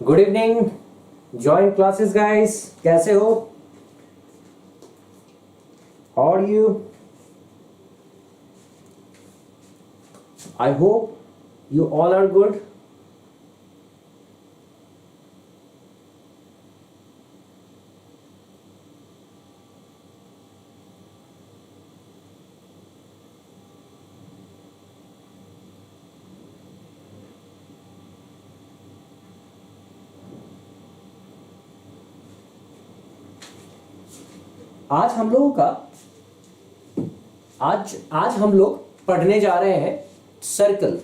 Good evening. Join classes guys, कैसे हो? How are you? I hope you all are good. आज हम लोगों का आज आज हम लोग पढ़ने जा रहे हैं सर्कल।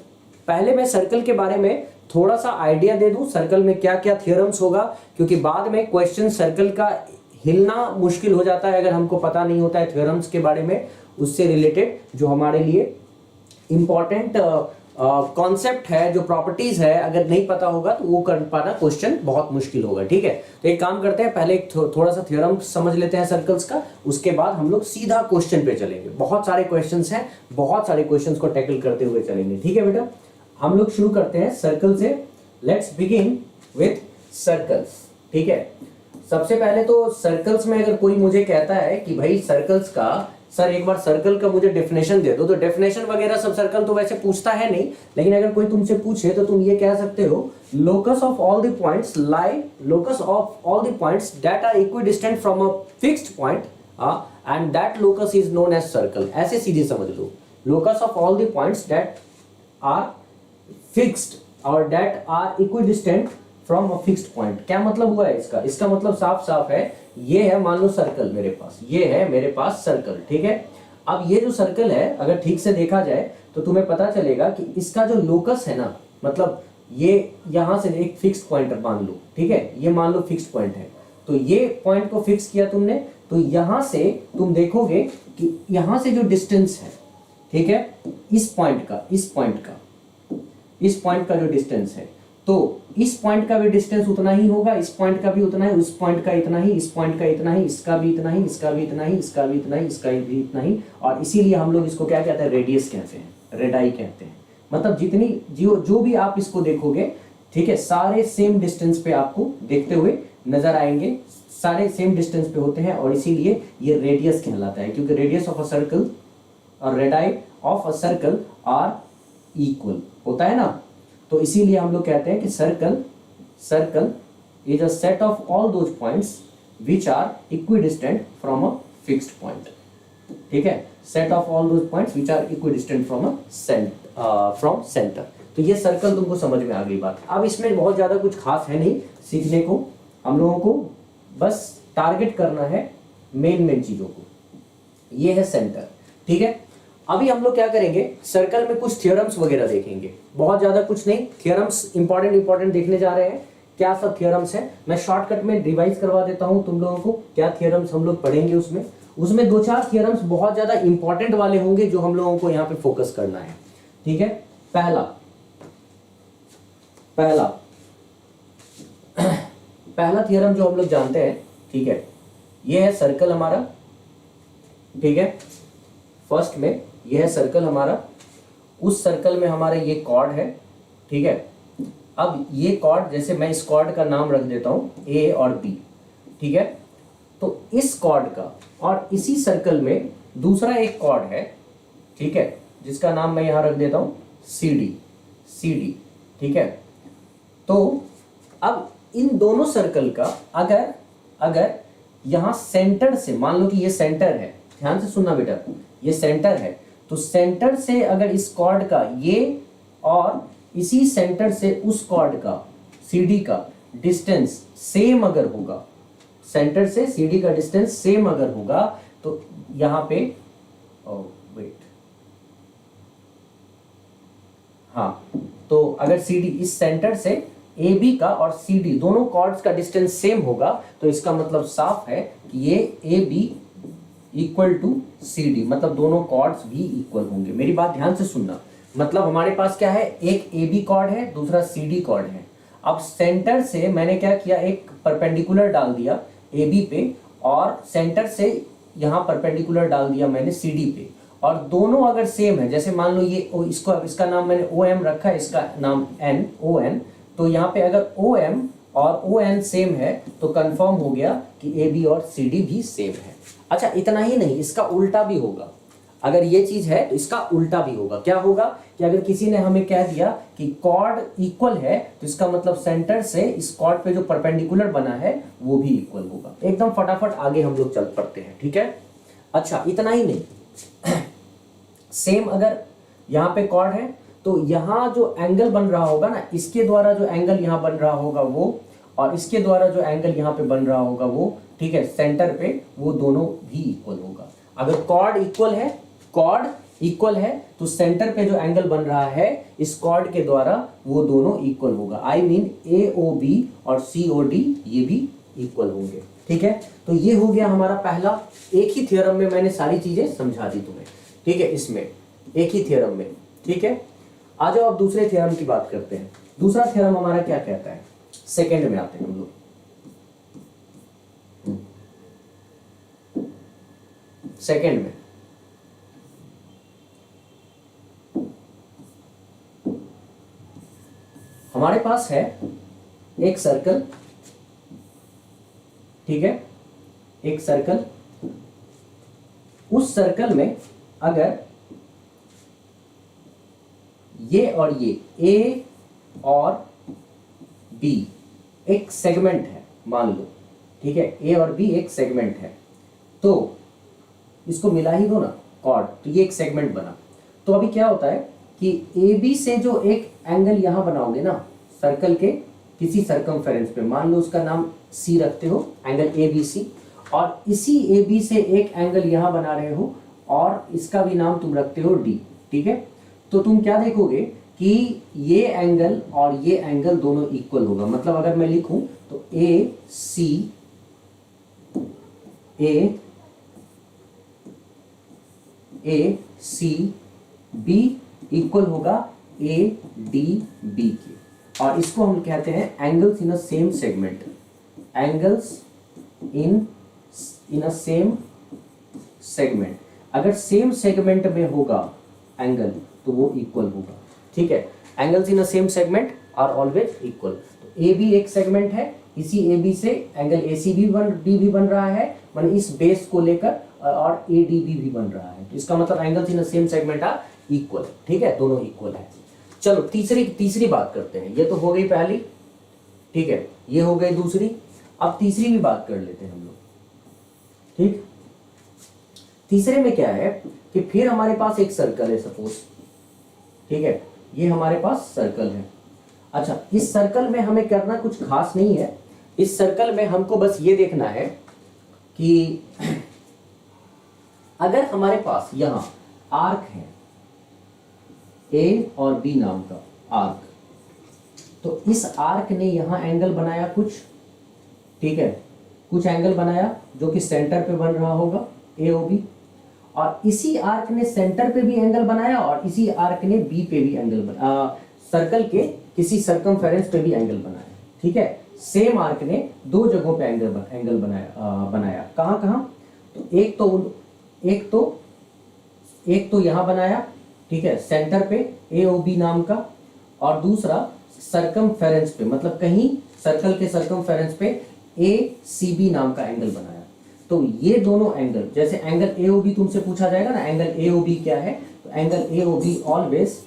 पहले मैं सर्कल के बारे में थोड़ा सा आइडिया दे दूं, सर्कल में क्या क्या थ्योरम्स होगा, क्योंकि बाद में क्वेश्चन सर्कल का हिलना मुश्किल हो जाता है अगर हमको पता नहीं होता है थ्योरम्स के बारे में, उससे रिलेटेड जो हमारे लिए इंपॉर्टेंट कॉन्सेप्ट है, जो प्रॉपर्टीज है, अगर नहीं पता होगा तो वो कर पाना क्वेश्चन बहुत मुश्किल होगा। ठीक है, तो एक काम करते हैं, पहले एक थोड़ा सा थ्योरम समझ लेते हैं सर्कल्स का, उसके बाद हम लोग सीधा क्वेश्चन पे चलेंगे। बहुत सारे क्वेश्चंस हैं, बहुत सारे क्वेश्चंस को टैकल करते हुए चलेंगे। ठीक है बेटा, हम लोग शुरू करते हैं सर्कल से। Let's begin with circles. ठीक है, सबसे पहले तो सर्कल्स में अगर कोई मुझे कहता है कि भाई सर्कल्स का सर एक बार सर्कल का मुझे डेफिनेशन दे दो, तो डेफिनेशन वगैरह सब सर्कल तो वैसे पूछता है नहीं, लेकिन अगर कोई तुमसे पूछे तो तुम ये कह सकते हो locus of all the points lie locus of all the points that are equidistant from a fixed point and that locus is known as circle. ऐसे सीधे समझ लो, locus of all the points that are fixed और that are equidistant from a fixed point. क्या मतलब हुआ है इसका? इसका मतलब साफ साफ है, ये है मान लो सर्कल मेरे पास, ये है मेरे पास सर्कल। ठीक है, अब ये जो सर्कल है अगर ठीक से देखा जाए तो तुम्हें पता चलेगा कि इसका जो लोकस है ना, मतलब ये यहां से एक फिक्स पॉइंट मान लो। ठीक है, ये मान लो फिक्स पॉइंट है, तो ये पॉइंट को फिक्स किया तुमने, तो यहां से तुम देखोगे कि यहां से जो डिस्टेंस है, ठीक है, इस पॉइंट का इस पॉइंट का जो डिस्टेंस है, तो इस पॉइंट का भी डिस्टेंस उतना ही होगा, इस पॉइंट का भी उतना ही, उस पॉइंट का इतना ही, इस पॉइंट का इतना ही, इसका भी इतना ही, इसका भी इतना ही, इसका भी इतना ही, इसका भी इतना ही। और इसीलिए हम लोग इसको क्या कहते हैं? रेडियस कहते हैं, रेडाई कहते हैं। मतलब जितनी जो भी आप इसको देखोगे, ठीक है, सारे सेम डिस्टेंस पे आपको देखते हुए नजर आएंगे, सारे सेम डिस्टेंस पे होते हैं, और इसीलिए ये रेडियस कहलाता है, क्योंकि रेडियस ऑफ अ सर्कल और radii of a circle are equal होता है ना। तो इसीलिए हम लोग कहते हैं कि circle is a set of all those points which are equidistant from a fixed point. ठीक है, set of all those points which are equidistant from centre. तो ये सर्कल तुमको समझ में आ गई बात। अब इसमें बहुत ज्यादा कुछ खास है नहीं सीखने को, हम लोगों को बस टारगेट करना है मेन चीजों को। ये है सेंटर। ठीक है, अभी हम लोग क्या करेंगे, सर्कल में कुछ थ्योरम्स वगैरह देखेंगे, बहुत ज्यादा कुछ नहीं, थ्योरम्स इंपॉर्टेंट देखने जा रहे हैं। क्या सब थ्योरम्स हैं मैं शॉर्टकट में रिवाइज करवा देता हूं तुम लोगों को, क्या थ्योरम्स हम लोग पढ़ेंगे। उसमें दो चार थ्योरम्स बहुत ज्यादा इंपॉर्टेंट वाले होंगे जो हम लोगों को यहाँ पे फोकस करना है। ठीक है, पहला पहला थ्योरम जो हम लोग जानते हैं, ठीक है, ये है सर्कल हमारा। ठीक है, फर्स्ट में यह है सर्कल हमारा, उस सर्कल में हमारा ये कॉर्ड है। ठीक है, अब ये कॉर्ड, जैसे मैं इस कॉर्ड का नाम रख देता हूं ए और बी। ठीक है, तो इस कॉर्ड का और इसी सर्कल में दूसरा एक कॉर्ड है, ठीक है, जिसका नाम मैं यहां रख देता हूं सी डी। ठीक है, तो अब इन दोनों सर्कल का अगर यहां सेंटर से, मान लो कि ये सेंटर है, ध्यान से सुनना बेटा, ये सेंटर है, तो सेंटर से अगर इस कॉर्ड का ये और इसी सेंटर से उस कॉर्ड का CD का डिस्टेंस सेम अगर होगा, सेंटर से CD का डिस्टेंस सेम अगर होगा, तो यहां पे तो अगर CD इस सेंटर से AB का और CD दोनों कॉर्ड्स का डिस्टेंस सेम होगा, तो इसका मतलब साफ है कि ये AB इक्वल टू CD, मतलब दोनों कॉर्ड्स भी इक्वल होंगे। मेरी बात ध्यान से सुनना, मतलब हमारे पास क्या है, एक AB कॉर्ड है, दूसरा CD कॉर्ड है। अब सेंटर से मैंने क्या किया, एक परपेंडिकुलर डाल दिया AB पे, और सेंटर से यहां परपेंडिकुलर डाल दिया मैंने CD पे, और दोनों अगर सेम है, जैसे मान लो ये इसका नाम मैंने OM रखा है, इसका नाम ON, तो यहाँ पे अगर OM और ओ एन सेम है तो कंफर्म हो गया कि ए बी और सी डी भी सेम है। अच्छा इतना ही नहीं, इसका उल्टा भी होगा। अगर ये चीज है तो इसका उल्टा भी होगा। क्या होगा कि अगर किसी ने हमें कह दिया कि कॉर्ड इक्वल है तो इसका मतलब सेंटर से इस कॉर्ड पे जो परपेंडिकुलर बना है वो भी इक्वल होगा। एकदम फटाफट आगे हम लोग चल पड़ते हैं, ठीक है। अच्छा इतना ही नहीं, सेम अगर यहाँ पे कॉर्ड है तो यहाँ जो एंगल बन रहा होगा ना, इसके द्वारा जो एंगल यहाँ बन रहा होगा वो, और इसके द्वारा जो एंगल यहाँ पे बन रहा होगा वो, ठीक है, सेंटर पे, वो दोनों भी इक्वल होगा। अगर कॉर्ड इक्वल है, कॉर्ड इक्वल है तो सेंटर पे जो एंगल बन रहा है इस कॉर्ड के द्वारा वो दोनों इक्वल होगा। I mean A O B और सी ओ डी ये भी इक्वल होंगे, ठीक है। तो ये हो गया हमारा पहला, एक ही थ्योरम में मैंने सारी चीजें समझा दी तुम्हें, ठीक है, इसमें एक ही थ्योरम में, ठीक है। आ जाओ अब दूसरे थ्योरम की बात करते हैं। दूसरा थ्योरम हमारा क्या कहता है, सेकंड में आते हैं हम लोग। सेकंड में हमारे पास है एक सर्कल, ठीक है, एक सर्कल। उस सर्कल में अगर ये और ये ए और बी एक सेगमेंट है मान लो, ठीक है, ए और बी एक सेगमेंट है, तो इसको मिला ही दो ना कॉर्ड, तो ये एक सेगमेंट बना। तो अभी क्या होता है कि ए बी से जो एक एंगल यहां बनाओगे ना सर्कल के किसी सर्कमफेरेंस पे, मान लो उसका नाम सी रखते हो, एंगल ए बी सी, और इसी ए बी से एक एंगल यहां बना रहे हो और इसका भी नाम तुम रखते हो डी, ठीक है। तो तुम क्या देखोगे कि ये एंगल और ये एंगल दोनों इक्वल होगा। मतलब अगर मैं लिखूं तो ए सी बी इक्वल होगा ए डी बी के, और इसको हम कहते हैं angles in a same segment. Angles in a same segment, अगर सेम सेगमेंट में होगा एंगल तो वो इक्वल होगा, ठीक है। Angles in a same segment are always equal. तो ए बी एक सेगमेंट है, इसी ए बी से एंगल ए सी भी बन रहा है, मान इस बेस को लेकर, और ए डी बी भी बन रहा है, तो इसका मतलब angles in a same segment are equal, ठीक है, दोनों इक्वल है। चलो तीसरी बात करते हैं। ये तो हो गई पहली, ठीक है, ये हो गई दूसरी। अब तीसरी भी बात कर लेते हैं हम लोग, ठीक। तीसरे में क्या है कि फिर हमारे पास एक सर्कल है सपोज, ठीक है, ये हमारे पास सर्कल है। अच्छा इस सर्कल में हमें करना कुछ खास नहीं है। इस सर्कल में हमको बस ये देखना है कि अगर हमारे पास यहां आर्क है, ए और बी नाम का आर्क, तो इस आर्क ने यहां एंगल बनाया कुछ, ठीक है, कुछ एंगल बनाया जो कि सेंटर पे बन रहा होगा ए ओ बी, और इसी आर्क ने सेंटर पे भी एंगल बनाया और इसी आर्क ने बी पे भी एंगल सर्कल के किसी सर्कमफेरेंस पे भी एंगल बनाया, ठीक है। सेम आर्क ने दो जगहों पे एंगल बनाया। कहां कहां, तो एक तो यहां बनाया, ठीक है, सेंटर पे ए ओ बी नाम का, और दूसरा सर्कमफेरेंस पे, मतलब कहीं सर्कल के सर्कमफेरेंस पे ए सी बी नाम का एंगल बनाया। तो ये दोनों एंगल, जैसे एंगल ए ओ बी तुमसे पूछा जाएगा ना, एंगल ए ओ बी क्या है, तो angle A O B always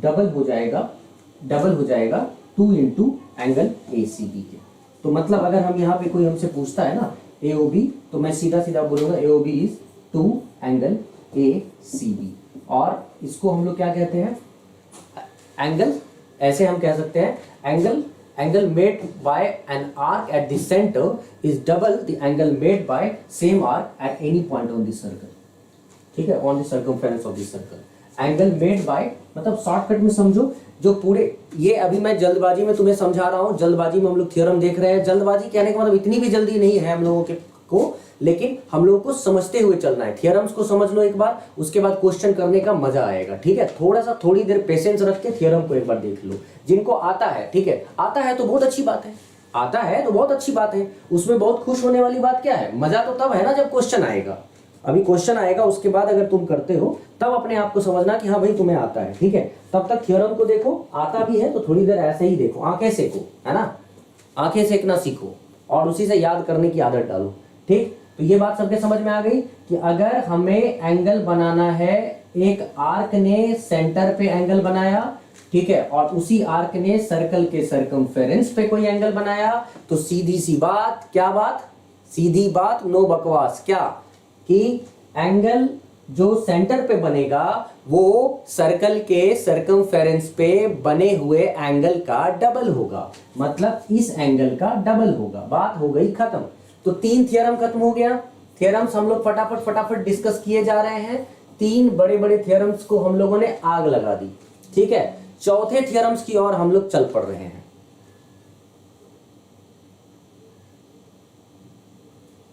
double हो जाएगा 2 into angle A C B के। तो मतलब अगर हम यहाँ पे कोई हमसे पूछता है ना ए ओ बी, तो मैं सीधा सीधा बोलूंगा A O B is 2 angle A C B, और इसको हम लोग क्या कहते हैं, एंगल, ऐसे हम कह सकते हैं angle made by an arc at the centre is double the angle made by same arc at any point on the circle, ठीक है, on the circumference of the circle. Angle made by मतलब shortcut में समझो, जो पूरे, ये अभी मैं जल्दबाजी में तुम्हें समझा रहा हूं, जल्दबाजी में हम लोग थ्योरम देख रहे हैं। जल्दबाजी कहने का मतलब इतनी भी जल्दी नहीं है हम लोगों को, लेकिन हम लोगों को समझते हुए चलना है। थियरम्स को समझ लो एक बार, उसके बाद क्वेश्चन करने का मजा आएगा, ठीक है। थोड़ी देर पेशेंस रख के थियरम को एक बार देख लो। जिनको आता है, ठीक है, आता है तो बहुत अच्छी बात है, आता है तो बहुत अच्छी बात है। उसमें बहुत खुश होने वाली बात क्या है, मजा तो तब है ना जब क्वेश्चन आएगा। अभी क्वेश्चन आएगा, उसके बाद अगर तुम करते हो तब अपने आप को समझना कि हाँ भाई तुम्हें आता है, ठीक है। तब तक थ्योरम को देखो, आता भी है तो थोड़ी देर ऐसे ही देखो, आंखें सेको, है ना। आंखें सेकना सीखो और उसी से याद करने की आदत डालो। ठीक, तो ये बात सबके समझ में आ गई कि अगर हमें एंगल बनाना है, एक आर्क ने सेंटर पे एंगल बनाया, ठीक है, और उसी आर्क ने सर्कल के सरकमफेरेंस पे कोई एंगल बनाया, तो सीधी सी बात, क्या बात, सीधी बात, नो बकवास, क्या कि एंगल जो सेंटर पे बनेगा वो सर्कल के सरकमफेरेंस पे बने हुए एंगल का डबल होगा, मतलब इस एंगल का डबल होगा। बात हो गई खत्म। तो 3 थ्योरम खत्म हो गया। थ्योरम्स हम लोग फटाफट फटाफट डिस्कस किए जा रहे हैं। 3 बड़े बड़े थ्योरम्स को हम लोगों ने आग लगा दी। ठीक है, चौथे थ्योरम्स की ओर हम लोग चल पड़ रहे हैं।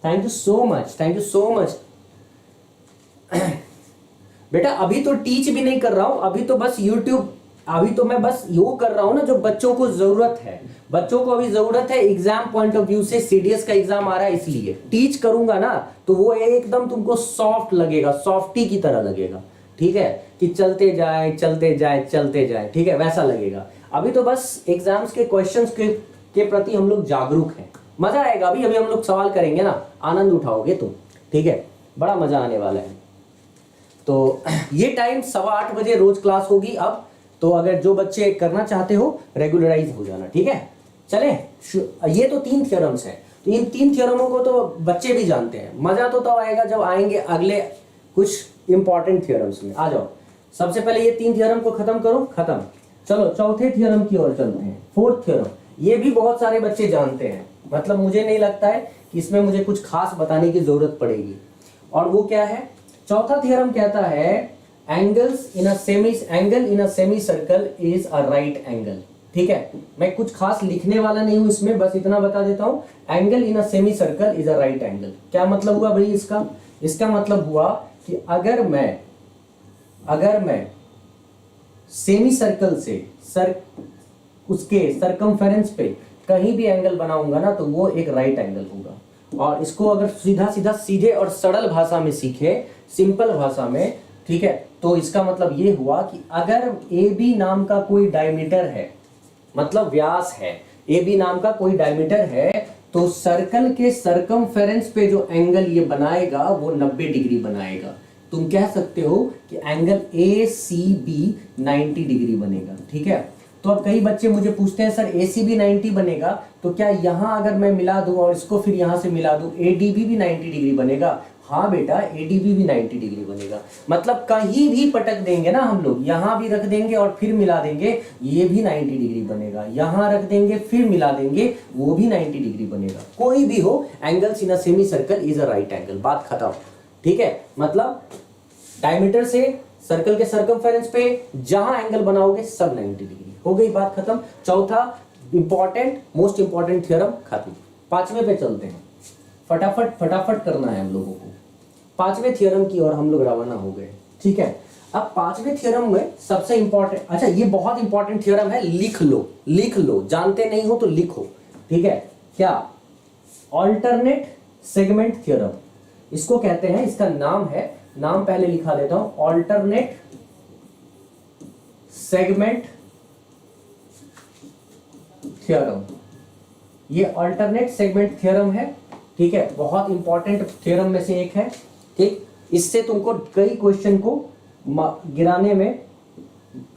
Thank you so much, thank you so much. बेटा अभी तो टीच भी नहीं कर रहा हूं, अभी तो बस यूट्यूब, अभी तो मैं बस वो कर रहा हूं ना जो बच्चों को जरूरत है। बच्चों को अभी जरूरत है एग्जाम पॉइंट ऑफ व्यू से, सीडीएस का एग्जाम आ रहा है, इसलिए टीच करूंगा ना तो वो एकदम तुमको सॉफ्ट लगेगा, सॉफ्टी की तरह लगेगा। ठीक है, कि चलते जाए चलते जाए चलते जाए, ठीक है, वैसा लगेगा। अभी तो बस एग्जाम्स के क्वेश्चंस के प्रति हम लोग जागरूक हैं। मजा आएगा, अभी अभी हम लोग सवाल करेंगे ना, आनंद उठाओगे तुम। ठीक है, बड़ा मजा आने वाला है। तो ये टाइम 8:15 बजे रोज क्लास होगी अब। तो अगर जो बच्चे करना चाहते हो रेगुलराइज हो जाना। ठीक है, चले। ये तो 3 थ्योरम्स हैं, तो इन 3 थ्योरमों को तो बच्चे भी जानते हैं। मजा तो तब आएगा जब आएंगे अगले कुछ इंपॉर्टेंट थ्योरम्स में। आ जाओ, सबसे पहले ये 3 थ्योरम को खत्म करो, खत्म। चलो चौथे थ्योरम की ओर चलते हैं। 4th थ्योरम, ये भी बहुत सारे बच्चे जानते हैं, मतलब मुझे नहीं लगता है कि इसमें मुझे कुछ खास बताने की जरूरत पड़ेगी। और वो क्या है? चौथा थ्योरम कहता है angle in a semi circle is a right angle. ठीक है, मैं कुछ खास लिखने वाला नहीं हूं इसमें, बस इतना बता देता हूं, angle in a semi circle is a right angle. क्या मतलब हुआ भाई इसका? इसका मतलब हुआ कि अगर मैं सेमी सर्कल से उसके सरकमफेरेंस पे कहीं भी एंगल बनाऊंगा ना तो वो एक राइट एंगल होगा। और इसको अगर सीधे और सरल भाषा में सीखे, सिंपल भाषा में, ठीक है, तो इसका मतलब ये हुआ कि अगर ए बी नाम का कोई डायमीटर है, मतलब व्यास है, ए बी नाम का कोई डायमीटर है, तो सर्कल के सरकमफेरेंस पे जो एंगल ये बनाएगा वो 90 डिग्री बनाएगा। तुम कह सकते हो कि angle A C B 90 degree बनेगा। ठीक है, तो अब कई बच्चे मुझे पूछते हैं सर ACB 90 बनेगा, तो क्या यहां अगर मैं मिला दूं और इसको फिर यहां से मिला दूं ADB भी 90 डिग्री बनेगा? हाँ बेटा, ADB भी 90 डिग्री बनेगा। मतलब कहीं भी पटक देंगे ना हम लोग, यहां भी रख देंगे और फिर मिला देंगे, ये भी 90 डिग्री बनेगा। यहां रख देंगे फिर मिला देंगे, वो भी 90 डिग्री बनेगा। कोई भी हो, angles in a semi circle is a right angle. बात खत्म। ठीक है, मतलब डायमीटर से सर्कल के सरकमफेरेंस पे जहां एंगल बनाओगे सब 90 डिग्री। हो गई बात खत्म। चौथा मोस्ट इंपॉर्टेंट थ्योरम खत्म। 5वें पे चलते हैं। फटाफट करना है हम लोगों को। 5वें थ्योरम की ओर हम लोग रवाना हो गए। ठीक है, अब 5वें थ्योरम में सबसे इंपॉर्टेंट, अच्छा ये बहुत इंपॉर्टेंट थ्योरम है, लिख लो, जानते नहीं हो तो लिखो। ठीक है, क्या? ऑल्टरनेट सेगमेंट थ्योरम इसको कहते हैं। इसका नाम है, नाम पहले लिखा देता हूं, ऑल्टरनेट सेगमेंट थ्योरम। ये ऑल्टरनेट सेगमेंट थ्योरम है। ठीक है, बहुत इंपॉर्टेंट थ्योरम में से एक है। ठीक, इससे तुमको कई क्वेश्चन को गिराने में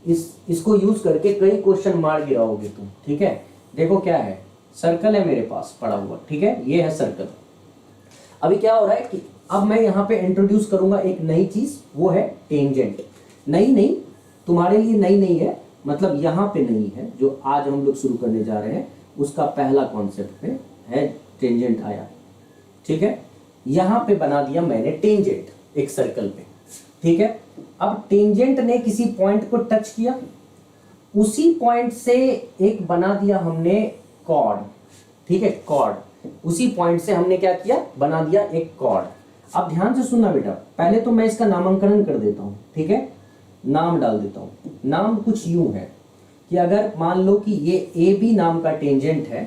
इसको यूज करके कई क्वेश्चन मार गिराओगे तुम। ठीक है, देखो क्या है, सर्कल है मेरे पास पड़ा हुआ। ठीक है, ये है सर्कल। अभी क्या हो रहा है कि अब मैं यहां पे इंट्रोड्यूस करूंगा एक नई चीज, वो है टेंजेंट। नहीं, तुम्हारे लिए नई नहीं है, मतलब यहां पे नहीं है, जो आज हम लोग शुरू करने जा रहे हैं उसका पहला कॉन्सेप्ट पे है टेंजेंट आया। ठीक है, यहां पे बना दिया मैंने टेंजेंट एक सर्कल पे। ठीक है, अब टेंजेंट ने किसी पॉइंट को टच किया, उसी पॉइंट से एक बना दिया हमने कॉर्ड। ठीक है, कॉर्ड, उसी पॉइंट से हमने क्या किया, बना दिया एक कॉर्ड। अब ध्यान से सुनना बेटा, पहले तो मैं इसका नामांकन कर देता हूं। ठीक है, नाम डाल देता हूं। नाम कुछ यूं है कि अगर मान लो कि ये AB नाम का टेंजेंट है,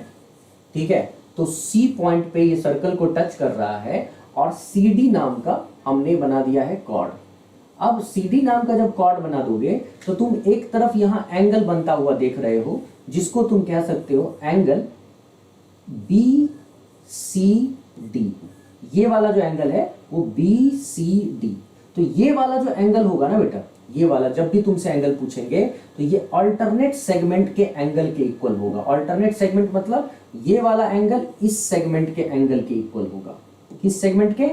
ठीक है, तो C पॉइंट पे ये सर्कल को टच कर रहा है और CD नाम का हमने बना दिया है कॉर्ड। अब CD नाम का जब कॉर्ड बना दोगे तो तुम एक तरफ यहां एंगल बनता हुआ देख रहे हो, जिसको तुम कह सकते हो एंगल बी सी डी, ये वाला जो एंगल है वो बी सी डी। तो ये वाला जो एंगल होगा ना बेटा, ये वाला जब भी तुमसे एंगल पूछेंगे तो ये अल्टरनेट सेगमेंट के एंगल के इक्वल होगा। अल्टरनेट सेगमेंट मतलब ये वाला एंगल इस सेगमेंट के एंगल के इक्वल होगा। किस सेगमेंट के?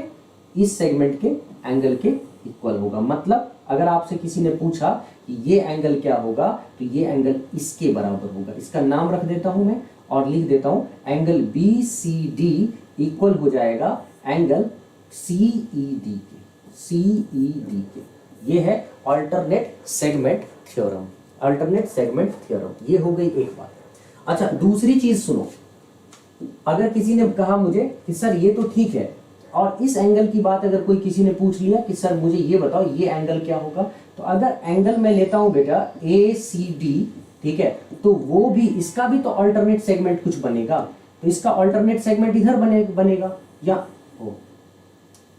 इस सेगमेंट के एंगल के इक्वल होगा। मतलब अगर आपसे किसी ने पूछा कि ये एंगल क्या होगा, तो ये एंगल इसके बराबर होगा। इसका नाम रख देता हूं मैं और लिख देता हूं angle B C D equal हो जाएगा एंगल सी ई डी के, सी ई डी के। ये है alternate segment theorem, alternate segment theorem. ये हो गई एक बात। अच्छा, दूसरी चीज सुनो, अगर किसी ने कहा मुझे कि सर ये तो ठीक है, और इस एंगल की बात अगर कोई किसी ने पूछ लिया कि सर मुझे ये बताओ ये एंगल क्या होगा, तो अगर एंगल मैं लेता हूं बेटा ए सी डी, ठीक है, तो वो भी, इसका भी तो अल्टरनेट सेगमेंट कुछ बनेगा। तो इसका अल्टरनेट सेगमेंट इधर बनेगा या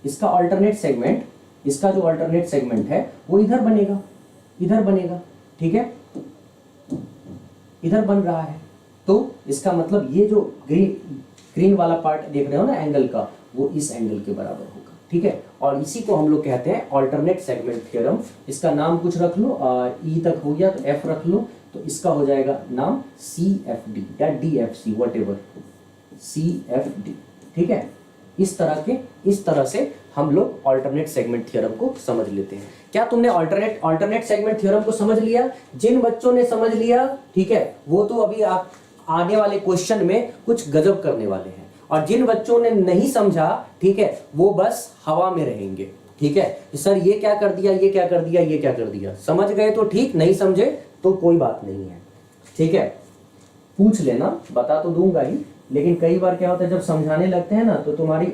इसका अल्टरनेट सेगमेंट, इसका जो अल्टरनेट सेगमेंट है वो इधर बनेगा, इधर बनेगा, ठीक है, इधर बन रहा है। तो इसका मतलब ये जो ग्रीन वाला पार्ट देख रहे हो ना एंगल का, वो इस एंगल के बराबर होगा, ठीक है। और इसी को हम लोग कहते हैं अल्टरनेट सेगमेंट थ्योरम। इसका नाम कुछ रख लो, ई तक हो गया तो एफ रख लो, तो इसका हो जाएगा नाम सी एफ डी या D F C, whatever, C F D, ठीक है। इस तरह से हम लोग अल्टरनेट सेगमेंट थ्योरम को समझ लेते हैं। क्या तुमने अल्टरनेट सेगमेंट थ्योरम को समझ लिया? जिन बच्चों ने समझ लिया, ठीक है, वो तो अभी आप आने वाले क्वेश्चन में कुछ गजब करने वाले हैं, और जिन बच्चों ने नहीं समझा, ठीक है, वो बस हवा में रहेंगे, ठीक है। सर ये क्या कर दिया, ये क्या कर दिया, ये क्या कर दिया। समझ गए तो ठीक, नहीं समझे तो कोई बात नहीं है, ठीक है। पूछ लेना, बता तो दूंगा ही, लेकिन कई बार क्या होता है जब समझाने लगते हैं ना तो तुम्हारी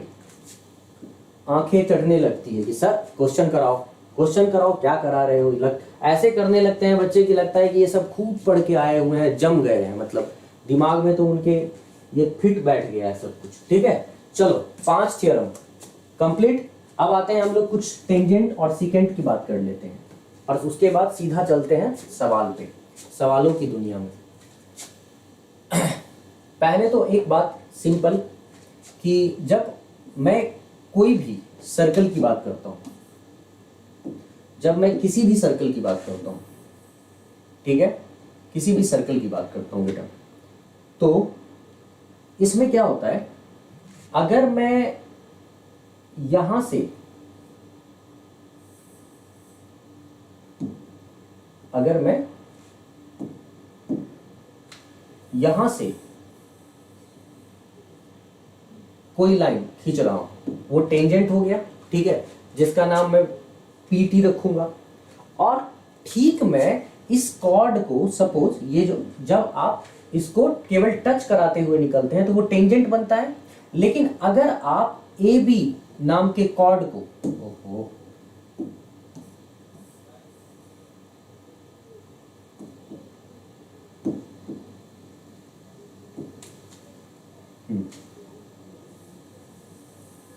आंखें चढ़ने लगती है कि सर क्वेश्चन कराओ, क्वेश्चन कराओ, क्या करा रहे हो। ऐसे करने लगते हैं बच्चे की लगता है कि ये सब खूब पढ़ के आए हुए हैं, जम गए हैं, मतलब दिमाग में तो उनके ये फिट बैठ गया है सब कुछ, ठीक है। चलो 5 थ्योरम कंप्लीट। अब आते हैं हम लोग कुछ टेंजेंट और सीकेंट की बात कर लेते हैं, और उसके बाद सीधा चलते हैं सवाल पे, सवालों की दुनिया में। पहले तो एक बात सिंपल कि जब मैं कोई भी सर्कल की बात करता हूं, जब मैं किसी भी सर्कल की बात करता हूं, ठीक है, किसी भी सर्कल की बात करता हूं बेटा, तो इसमें क्या होता है, अगर मैं यहां से, अगर मैं यहां से कोई लाइन खींच रहा हूं, वो टेंजेंट हो गया, ठीक है, जिसका नाम मैं पीटी रखूंगा। और ठीक मैं इस कॉर्ड को, सपोज ये जो, जब आप इसको केवल टच कराते हुए निकलते हैं तो वो टेंजेंट बनता है। लेकिन अगर आप ए बी नाम के कॉर्ड को, ओहो,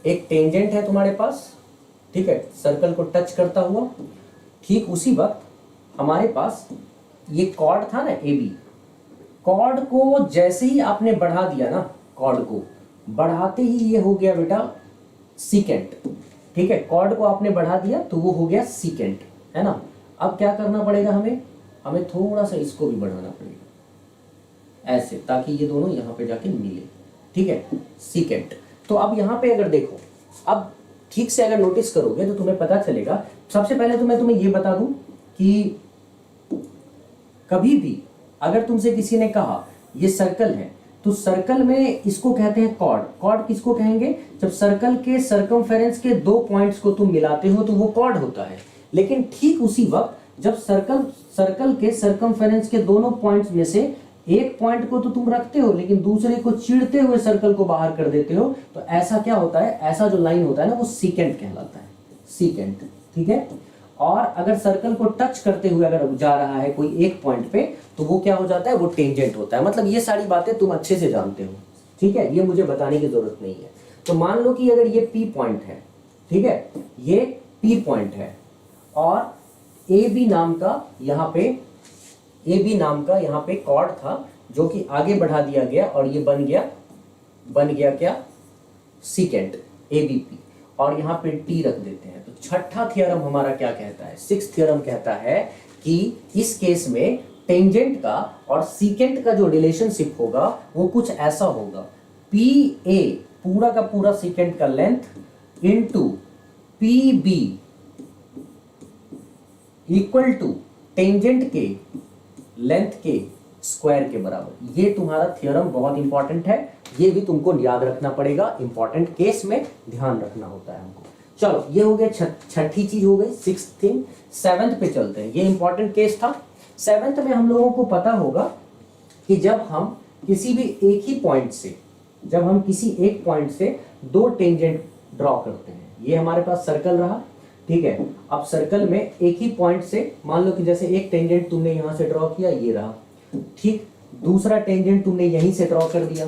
एक टेंजेंट है तुम्हारे पास, ठीक है, सर्कल को टच करता हुआ। ठीक उसी वक्त हमारे पास ये कॉर्ड था ना ए बी, कॉर्ड को जैसे ही आपने बढ़ा दिया ना, कॉर्ड को बढ़ाते ही ये हो गया बेटा सीकेंट, ठीक है। कॉर्ड को आपने बढ़ा दिया तो वो हो गया सीकेंट, है ना। अब क्या करना पड़ेगा हमें थोड़ा सा इसको भी बढ़ाना पड़ेगा ऐसे, ताकि ये दोनों यहाँ पे जाके मिले, ठीक है, सीकेंट। तो अब यहाँ पे अगर देखो, अब ठीक से अगर नोटिस करोगे तो तुम्हें पता चलेगा। सबसे पहले तो मैं तुम्हें ये बता दूं कि कभी भी अगर तुमसे किसी ने कहा ये सर्कल है, तो सर्कल में इसको कहते हैं कॉर्ड। कॉर्ड किसको कहेंगे? जब सर्कल के सर्कमफेरेंस के 2 पॉइंट्स को तुम मिलाते हो तो वो कॉर्ड होता है। लेकिन ठीक उसी वक्त जब सर्कल के सर्कमफेरेंस के दोनों पॉइंट्स में से एक पॉइंट को तो तुम रखते हो, लेकिन दूसरे को चीरते हुए सर्कल को बाहर कर देते हो, तो ऐसा क्या होता है, ऐसा जो लाइन होता है ना, वो सीकेंट कहलाता है, सीकेंट, ठीक है। और अगर सर्कल को टच करते हुए अगर जा रहा है कोई एक पॉइंट पे, तो वो क्या हो जाता है, वो टेंजेंट होता है। मतलब ये सारी बातें तुम अच्छे से जानते हो, ठीक है, ये मुझे बताने की जरूरत नहीं है। तो मान लो कि अगर ये पी पॉइंट है, ठीक है, ये पी पॉइंट है, और ए बी नाम का यहाँ पे कॉर्ड था जो कि आगे बढ़ा दिया गया और ये बन गया बन गया क्या, सीकेंट एबीपी, और यहाँ पे टी रख देते हैं। तो छठा थ्योरम हमारा क्या कहता है, सिक्स्थ थ्योरम कहता है कि इस केस में टेंजेंट का और सीकेंट का जो रिलेशनशिप होगा वो कुछ ऐसा होगा, पी ए पूरा का पूरा सीकेंट का length into P B equal to tangent के लेंथ के स्क्वायर के बराबर। ये तुम्हारा थ्योरम बहुत इंपॉर्टेंट है, ये भी तुमको याद रखना पड़ेगा, इंपॉर्टेंट केस में ध्यान रखना होता है हमको। चलो ये हो गया छठी चीज हो गई, सिक्स थिंग। सेवेंथ पे चलते हैं, ये इंपॉर्टेंट केस था। सेवेंथ में हम लोगों को पता होगा कि जब हम किसी भी एक ही पॉइंट से, जब हम किसी एक पॉइंट से दो टेंजेंट ड्रॉ करते हैं, ये हमारे पास सर्कल रहा, ठीक है। अब सर्कल में एक ही पॉइंट से, मान लो कि जैसे एक टेंजेंट तुमने यहां से ड्रॉ किया, ये रहा, ठीक, दूसरा टेंजेंट तुमने यहीं से ड्रॉ कर दिया,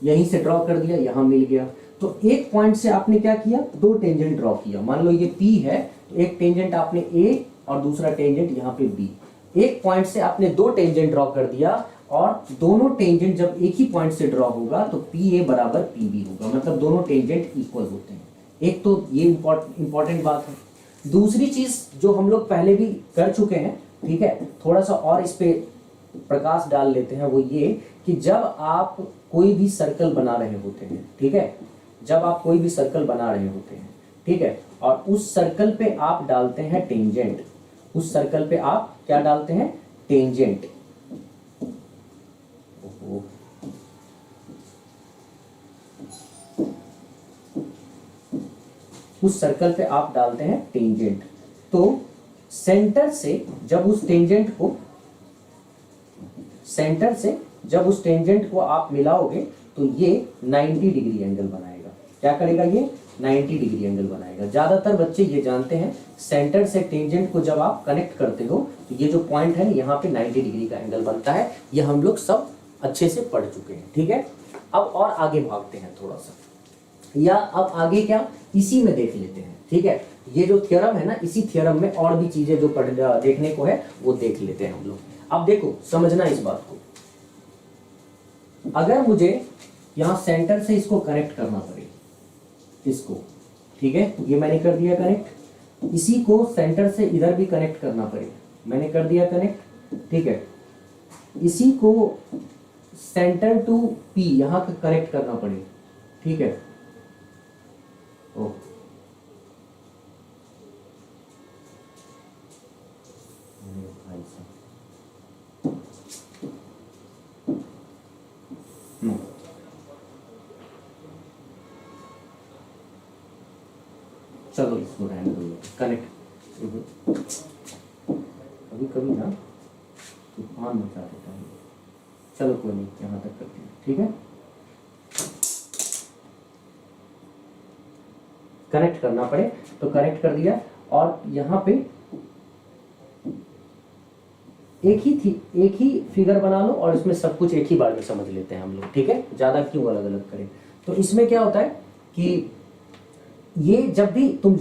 यहीं से ड्रॉ कर दिया, यहां मिल गया। तो एक पॉइंट से आपने क्या किया, दो टेंजेंट ड्रॉ किया। मान लो ये P है, तो एक टेंजेंट आपने A और दूसरा टेंजेंट यहाँ पे B। एक पॉइंट से आपने दो टेंजेंट ड्रॉ कर दिया, और दोनों टेंजेंट जब एक ही पॉइंट से ड्रॉ होगा तो PA बराबर PB होगा, मतलब दोनों टेंजेंट इक्वल होते हैं। एक तो ये इंपॉर्टेंट बात है। दूसरी चीज जो हम लोग पहले भी कर चुके हैं, ठीक है, थोड़ा सा और इस पे प्रकाश डाल लेते हैं, वो ये कि जब आप कोई भी सर्कल बना रहे होते हैं, ठीक है, जब आप कोई भी सर्कल बना रहे होते हैं, ठीक है, और उस सर्कल पे आप डालते हैं टेंजेंट, उस सर्कल पे आप क्या डालते हैं, टेंजेंट। उस सर्कल पे आप डालते हैं टेंजेंट, तो सेंटर से जब उस टेंजेंट को, सेंटर से जब उस टेंजेंट को आप मिलाओगे तो ये 90 डिग्री एंगल बनाएगा। क्या करेगा, ये 90 डिग्री एंगल बनाएगा। ज्यादातर बच्चे ये जानते हैं, सेंटर से टेंजेंट को जब आप कनेक्ट करते हो तो ये जो पॉइंट है यहाँ पे 90 डिग्री का एंगल बनता है। ये हम लोग सब अच्छे से पढ़ चुके हैं, ठीक है। अब और आगे भागते हैं थोड़ा सा, या अब आगे क्या, इसी में देख लेते हैं, ठीक है। ये जो थ्योरम है ना, इसी थ्योरम में और भी चीजें जो देखने को है वो देख लेते हैं हम लोग। अब देखो, समझना इस बात को, अगर मुझे यहां सेंटर से इसको कनेक्ट करना पड़े, इसको, ठीक है, ये मैंने कर दिया कनेक्ट, इसी को सेंटर से इधर भी कनेक्ट करना पड़े, मैंने कर दिया कनेक्ट, ठीक है, इसी को सेंटर टू P यहां तक कनेक्ट करना पड़े, ठीक है। ओ चलो इसको रहने दो, कनेक्ट। कभी कभी ना तूफान मचा देता है, चलो कोई नहीं, यहाँ तक करते हैं, ठीक है। कनेक्ट करना पड़े तो कनेक्ट कर दिया, और यहाँ पे एक ही फिगर बना लो और इसमें सब कुछ एक ही बार में समझ लेते हैं हम लोग, ठीक है, ज्यादा क्यों अलग अलग करें। तो इसमें क्या होता है कि ये जब भी तुम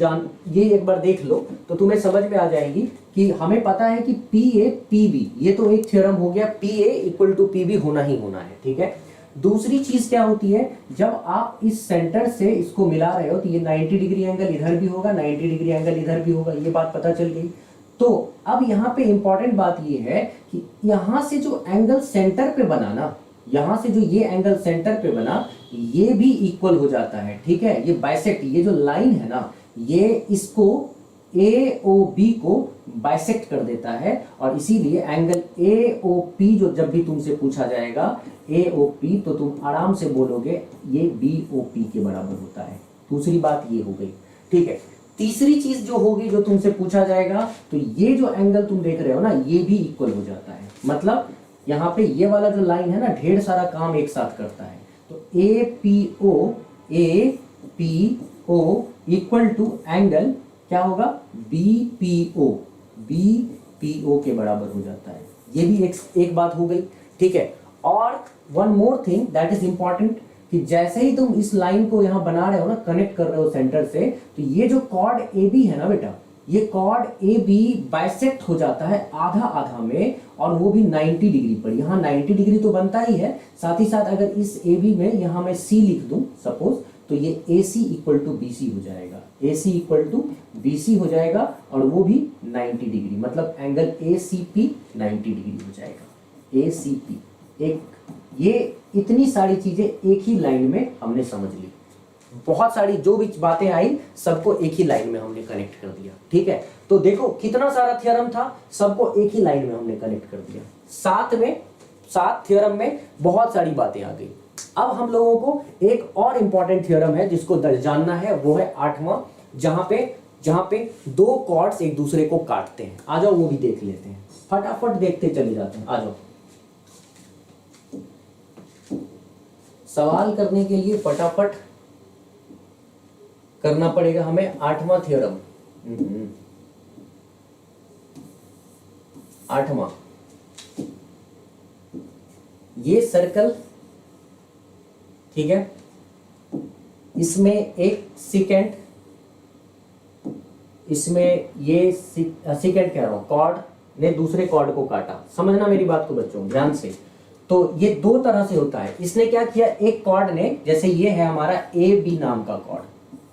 ये एक बार देख लो तो तुम्हें समझ में आ जाएगी कि हमें पता है कि PA PB, ये तो एक थ्योरम हो गया, PA इक्वल टू PB होना ही होना है, ठीक है। दूसरी चीज क्या होती है, जब आप इस सेंटर से इसको मिला रहे हो तो ये 90 डिग्री एंगल इधर भी होगा, 90 डिग्री एंगल इधर भी होगा, ये बात पता चल गई। तो अब यहाँ पे इंपॉर्टेंट बात ये है कि यहां से जो एंगल सेंटर पे बना ना, यहां से जो ये एंगल सेंटर पे बना, ये भी इक्वल हो जाता है, ठीक है। ये बाइसेक्ट, ये जो लाइन है ना, ये इसको AOB को बाइसेक्ट कर देता है, और इसीलिए एंगल AOP जो जब भी तुमसे पूछा जाएगा AOP, तो तुम आराम से बोलोगे ये BOP के बराबर होता है। दूसरी बात ये हो गई, ठीक है। तीसरी चीज जो होगी, जो तुमसे पूछा जाएगा, तो ये जो एंगल तुम देख रहे हो ना, ये भी इक्वल हो जाता है। मतलब यहाँ पे ये वाला जो लाइन है ना, ढेर सारा काम एक साथ करता है। तो APO इक्वल टू एंगल क्या होगा, BPO के बराबर हो जाता है। ये भी एक बात हो गई, ठीक है। और one more thing that is important, कि जैसे ही तुम इस लाइन को यहां बना रहे हो ना, कनेक्ट कर रहे हो सेंटर से, तो ये जो कॉर्ड AB है ना बेटा, ये कॉर्ड AB बाइसेक्ट हो जाता है आधा आधा में, और वो भी 90 डिग्री पर। यहाँ 90 डिग्री तो बनता ही है, साथ ही साथ अगर इस AB में यहाँ मैं C लिख दूं सपोज, तो ये AC इक्वल टू BC हो जाएगा, AC इक्वल टू BC हो जाएगा, और वो भी 90 डिग्री, मतलब एंगल ACP 90 डिग्री हो जाएगा। ACP एक, ये इतनी सारी चीजें एक ही लाइन में हमने समझ ली, बहुत सारी जो भी बातें आई सबको एक ही लाइन में हमने कनेक्ट कर दिया। ठीक है, तो देखो कितना सारा थ्योरम था, सबको एक ही लाइन में हमने कनेक्ट कर दिया। सात थ्योरम में बहुत सारी बातें आ गई। अब हम लोगों को एक और इंपॉर्टेंट थ्योरम है जिसको जानना है, वो है 8वां, जहां पे दो कॉर्ड्स एक दूसरे को काटते हैं। आ जाओ वो भी देख लेते हैं, फटाफट देखते चले जाते हैं। आ जाओ, सवाल करने के लिए फटाफट करना पड़ेगा हमें। 8वां थ्योरम, 8वां, ये सर्कल, ठीक है, इसमें एक सेकेंड, इसमें ये सेकेंड कह रहा हूं, कॉर्ड ने दूसरे कॉर्ड को काटा। समझना मेरी बात को बच्चों ध्यान से। तो ये दो तरह से होता है। इसने क्या किया, एक कॉर्ड ने, जैसे ये है हमारा AB नाम का कॉर्ड,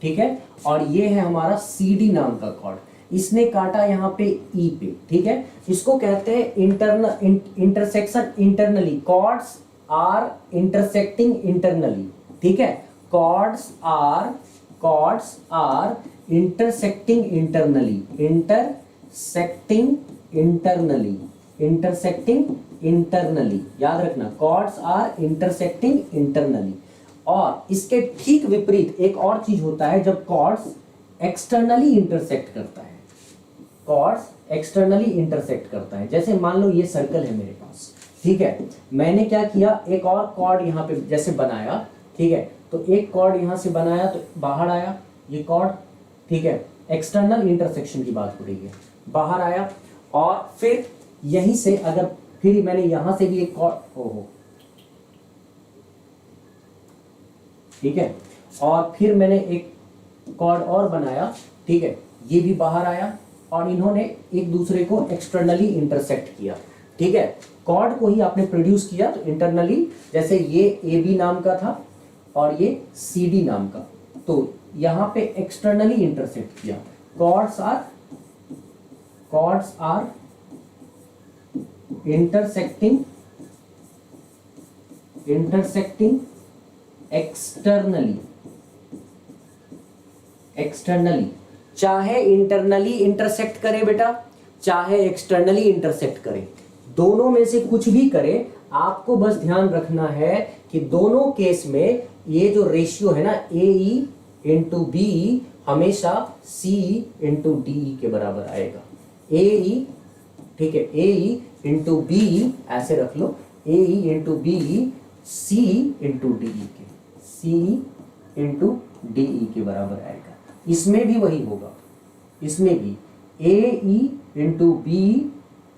ठीक है, और ये है हमारा CD नाम का कॉर्ड, इसने काटा यहाँ पे E पे। ठीक है, इसको कहते हैं intersection internally, chords are intersecting internally. ठीक है, chords are intersecting internally, intersecting internally, याद रखना, कॉर्ड्स आर इंटरसेक्टिंग इंटरनली। और इसके ठीक विपरीत एक और चीज होता है, जब कॉर्ड्स एक्सटर्नली इंटरसेक्ट करता है, कॉर्ड्स एक्सटर्नली इंटरसेक्ट करता है। जैसे मान लो ये सर्कल है मेरे पास, ठीक है, मैंने क्या किया, एक और कॉर्ड यहाँ पे जैसे बनाया, ठीक है, तो एक कॉर्ड यहाँ से बनाया तो बाहर आया ये कॉर्ड, ठीक है, एक्सटर्नल इंटरसेक्शन की बात हो रही है, बाहर आया, और फिर यहीं से अगर फिर मैंने यहां से भी एक कॉर्ड, ओहो, ठीक है, और फिर मैंने एक कॉर्ड और बनाया, ठीक है, ये भी बाहर आया, और इन्होंने एक दूसरे को एक्सटर्नली इंटरसेक्ट किया। ठीक है, कॉर्ड को ही आपने प्रोड्यूस किया, तो इंटरनली, जैसे ये AB नाम का था और ये CD नाम का, तो यहां पे एक्सटर्नली इंटरसेक्ट किया। कॉर्ड्स आर इंटरसेक्टिंग एक्सटर्नली, चाहे इंटरनली इंटरसेक्ट करे बेटा, चाहे एक्सटर्नली इंटरसेक्ट करे, दोनों में से कुछ भी करे, आपको बस ध्यान रखना है कि दोनों केस में ये जो रेशियो है ना, AE इंटू BE हमेशा CE इंटू DE के बराबर आएगा। AE, ठीक है, AE इंटू BE ऐसे रख लो, AE into BE CE into DE के बराबर आएगा। इसमें भी वही होगा, इसमें भी AE into BE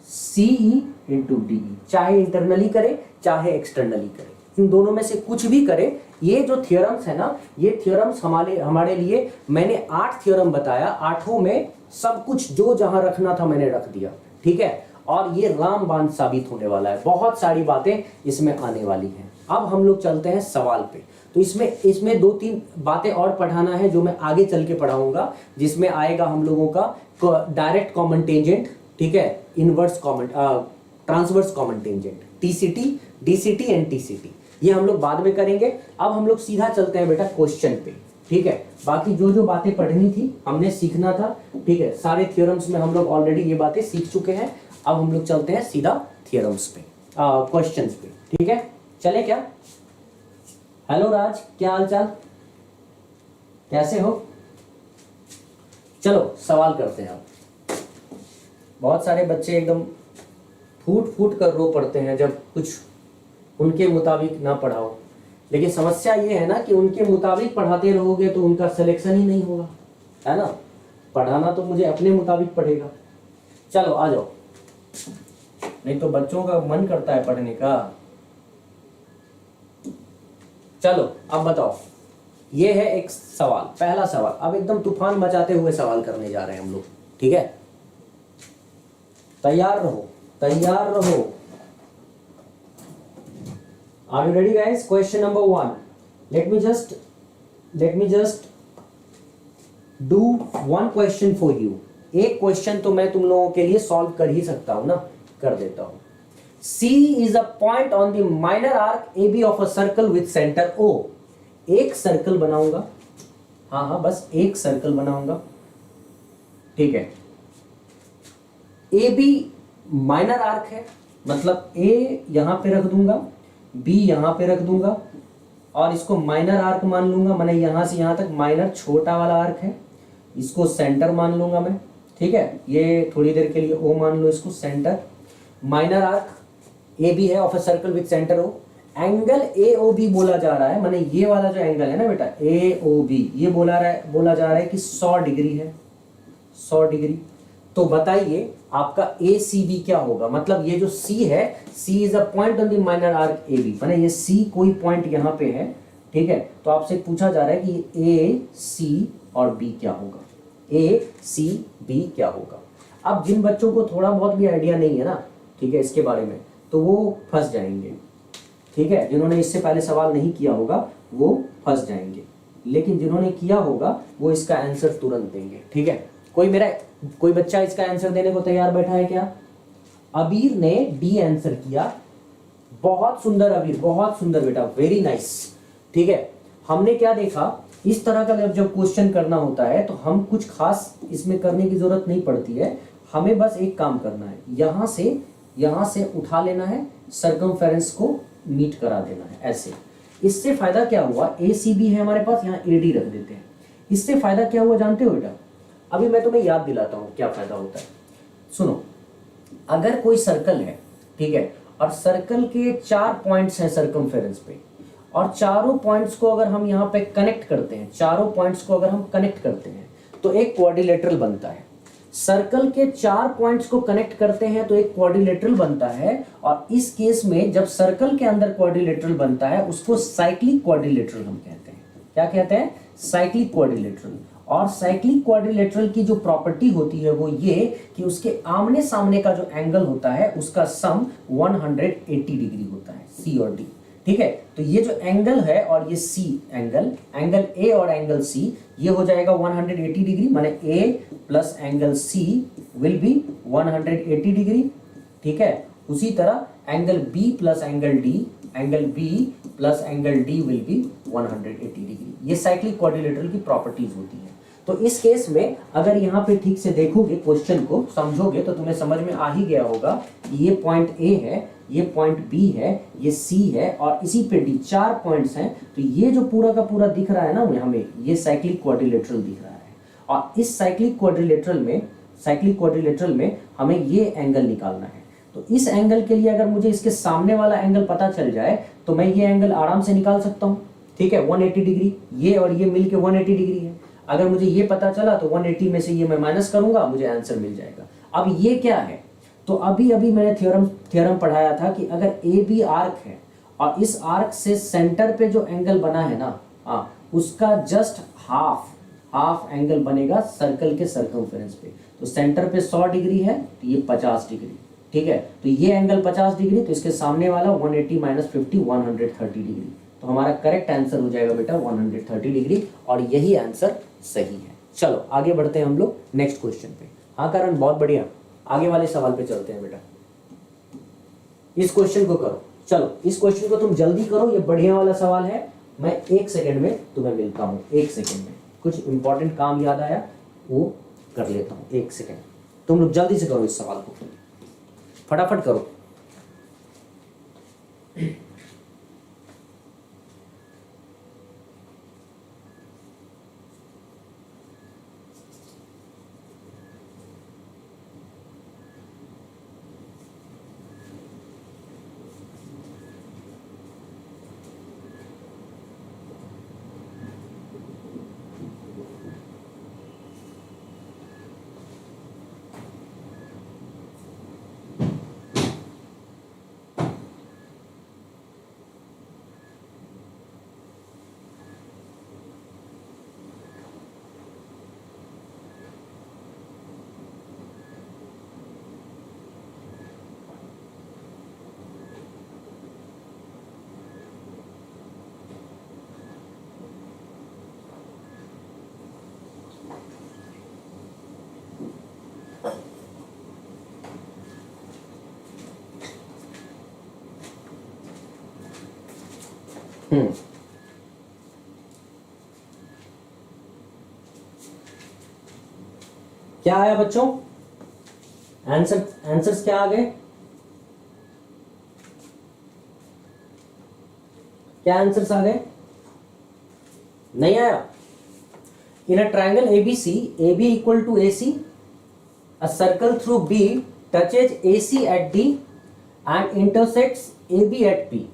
CE into DE, चाहे इंटरनली करे चाहे एक्सटर्नली करे, इन दोनों में से कुछ भी करे। ये जो थ्योरम्स है ना, ये थ्योरम्स हमारे लिए, मैंने 8 थ्योरम बताया, 8 में सब कुछ जो जहां रखना था मैंने रख दिया। ठीक है, और ये रामबाण साबित होने वाला है, बहुत सारी बातें इसमें आने वाली हैं। अब हम लोग चलते हैं सवाल पे। तो इसमें 2-3 बातें और पढ़ाना है जो मैं आगे चल के पढ़ाऊंगा, जिसमें आएगा हम लोगों का डायरेक्ट कॉमन टेंजेंट, ठीक है, inverse common, transverse common tangent, TCT, DCT and TCT, ये हम लोग बाद में करेंगे। अब हम लोग सीधा चलते हैं बेटा क्वेश्चन पे। ठीक है, बाकी जो जो बातें पढ़नी थी हमने सीखना था, ठीक है, सारे थ्योरम्स में हम लोग ऑलरेडी ये बातें सीख चुके हैं। अब हम लोग चलते हैं सीधा थ्योरम्स पे, क्वेश्चंस पे। ठीक है, चले क्या? हेलो राज, क्या हाल चाल, कैसे हो? चलो सवाल करते हैं। अब बहुत सारे बच्चे एकदम फूट फूट कर रो पड़ते हैं जब कुछ उनके मुताबिक ना पढ़ाओ, लेकिन समस्या ये है ना कि उनके मुताबिक पढ़ाते रहोगे तो उनका सिलेक्शन ही नहीं होगा, है ना। पढ़ाना तो मुझे अपने मुताबिक पड़ेगा। चलो आ जाओ, नहीं तो बच्चों का मन करता है पढ़ने का। चलो अब बताओ, ये है एक सवाल, पहला सवाल। अब एकदम तूफान मचाते हुए सवाल करने जा रहे हैं हम लोग, ठीक है, तैयार रहो। तैयार रहो। Are you ready guys? Question number 1, let me just do one question for you. एक क्वेश्चन तो मैं तुम लोगों के लिए सॉल्व कर ही सकता हूं ना, कर देता हूं। C is a point on the minor arc AB of a circle with center O। एक सर्कल बनाऊंगा, हाँ बस एक सर्कल बनाऊंगा, ठीक है। AB माइनर आर्क है, मतलब A यहां पे रख दूंगा, B यहां पे रख दूंगा और इसको माइनर आर्क मान लूंगा, मैंने यहां से यहां तक माइनर छोटा वाला आर्क है, इसको सेंटर मान लूंगा मैं, ठीक है। ये थोड़ी देर के लिए O मान लो, इसको centre. Minor arc A B है of a circle with centre O. Angle A O B बोला जा रहा है, माने ये वाला जो एंगल है ना बेटा ए ओ बी, ये बोला जा रहा है कि 100 डिग्री है, 100 डिग्री। तो बताइए आपका ए सी बी क्या होगा? मतलब ये जो सी है, C is a point on the minor arc A B, माने ये सी कोई पॉइंट यहाँ पे है, ठीक है। तो आपसे पूछा जा रहा है कि ए सी और बी क्या होगा, ए सी बी क्या होगा। अब जिन बच्चों को थोड़ा बहुत भी आइडिया नहीं है ना, ठीक है, इसके बारे में, तो वो फंस जाएंगे, ठीक है। जिन्होंने इससे पहले सवाल नहीं किया होगा वो फंस जाएंगे, लेकिन जिन्होंने किया होगा वो इसका आंसर तुरंत देंगे, ठीक है। कोई बच्चा इसका आंसर देने को तैयार बैठा है क्या? अबीर ने डी आंसर किया, बहुत सुंदर अबीर, बहुत सुंदर बेटा, वेरी नाइस, ठीक है। हमने क्या देखा, इस तरह का जब क्वेश्चन करना होता है तो हम कुछ खास इसमें करने की जरूरत नहीं पड़ती है, हमें बस एक काम करना है, यहां से उठा लेना है, सर्कमफेरेंस को मीट करा देना है, ऐसे। इससे फायदा क्या हुआ, ए सी बी है हमारे पास, यहाँ ए डी रख देते हैं। इससे फायदा क्या हुआ जानते हो बेटा? अभी मैं तुम्हें याद दिलाता हूं क्या फायदा होता है। सुनो, अगर कोई सर्कल है, ठीक है, और सर्कल के 4 पॉइंट्स हैं सर्कमफेरेंस पे, और चारों पॉइंट्स को अगर हम यहाँ पे कनेक्ट करते हैं, चारों पॉइंट्स को अगर हम कनेक्ट करते हैं तो एक क्वाड्रिलेटरल बनता है। सर्कल के 4 पॉइंट्स को कनेक्ट करते हैं तो एक क्वाड्रिलेटरल बनता है, और इस केस में जब सर्कल के अंदर क्वाड्रिलेटरल बनता है उसको साइक्लिक क्वाड्रिलेटरल हम कहते हैं। क्या कहते हैं? Cyclic quadrilateral. और साइक्लिक क्वाड्रिलेटरल की जो प्रॉपर्टी होती है वो ये कि उसके आमने सामने का जो एंगल होता है उसका सम 180 डिग्री होता है, सी और डी, ठीक है। तो ये जो एंगल है और ये सी एंगल ए और एंगल सी, ये हो जाएगा 180 डिग्री, माने A plus angle C will be 180 degree, ठीक है। उसी तरह angle B plus angle D, angle B plus angle D will be 180 degree. ये साइक्लिक क्वाड्रिलेटरल की प्रॉपर्टीज होती है। तो इस केस में अगर यहाँ पे ठीक से देखोगे, क्वेश्चन को समझोगे, तो तुम्हें समझ में आ ही गया होगा कि ये पॉइंट ए है, ये पॉइंट बी है, ये सी है और इसी पे डी, 4 पॉइंट्स हैं। तो ये जो पूरा का पूरा दिख रहा है ना हमें, ये साइक्लिक क्वाड्रिलेटरल दिख रहा है। और इस साइक्लिक क्वाड्रिलेटरल में हमें ये एंगल निकालना है। तो इस एंगल के लिए अगर मुझे इसके सामने वाला एंगल पता चल जाए तो मैं ये एंगल आराम से निकाल सकता हूँ, ठीक है, 180 डिग्री। ये और ये मिलके 180 डिग्री है। अगर मुझे ये पता चला तो 180 में से ये मैं माइनस करूंगा, मुझे आंसर मिल जाएगा। अब ये क्या है, तो अभी मैंने थ्योरम पढ़ाया था कि अगर ए बी आर्क है और इस आर्क से सेंटर पे जो एंगल बना है ना, उसका जस्ट हाफ एंगल बनेगा सर्कल के सर्कमफेरेंस पे। तो सेंटर पे 100 डिग्री है तो ये 50 डिग्री, ठीक है। तो ये एंगल 50 डिग्री, तो इसके सामने वाला 180 माइनस 50 130 डिग्री। तो हमारा करेक्ट आंसर हो जाएगा बेटा 130 डिग्री, और यही आंसर सही है। चलो आगे बढ़ते हैं हम लोग नेक्स्ट क्वेश्चन पे। हाँ करण, बहुत बढ़िया, आगे वाले सवाल पे चलते हैं बेटा। इस क्वेश्चन को करो, चलो इस क्वेश्चन को तुम जल्दी करो, ये बढ़िया वाला सवाल है। मैं 1 सेकंड में तुम्हें मिलता हूँ, 1 सेकंड में कुछ इंपॉर्टेंट काम याद आया वो कर लेता हूँ। 1 सेकंड, तुम लोग जल्दी से करो इस सवाल को, फटाफट करो। क्या आया बच्चों? आंसर्स क्या आ गए? क्या आंसर्स आ गए? नहीं आया? In a triangle ABC, AB equal to AC, a circle through B touches AC at D and intersects AB at P.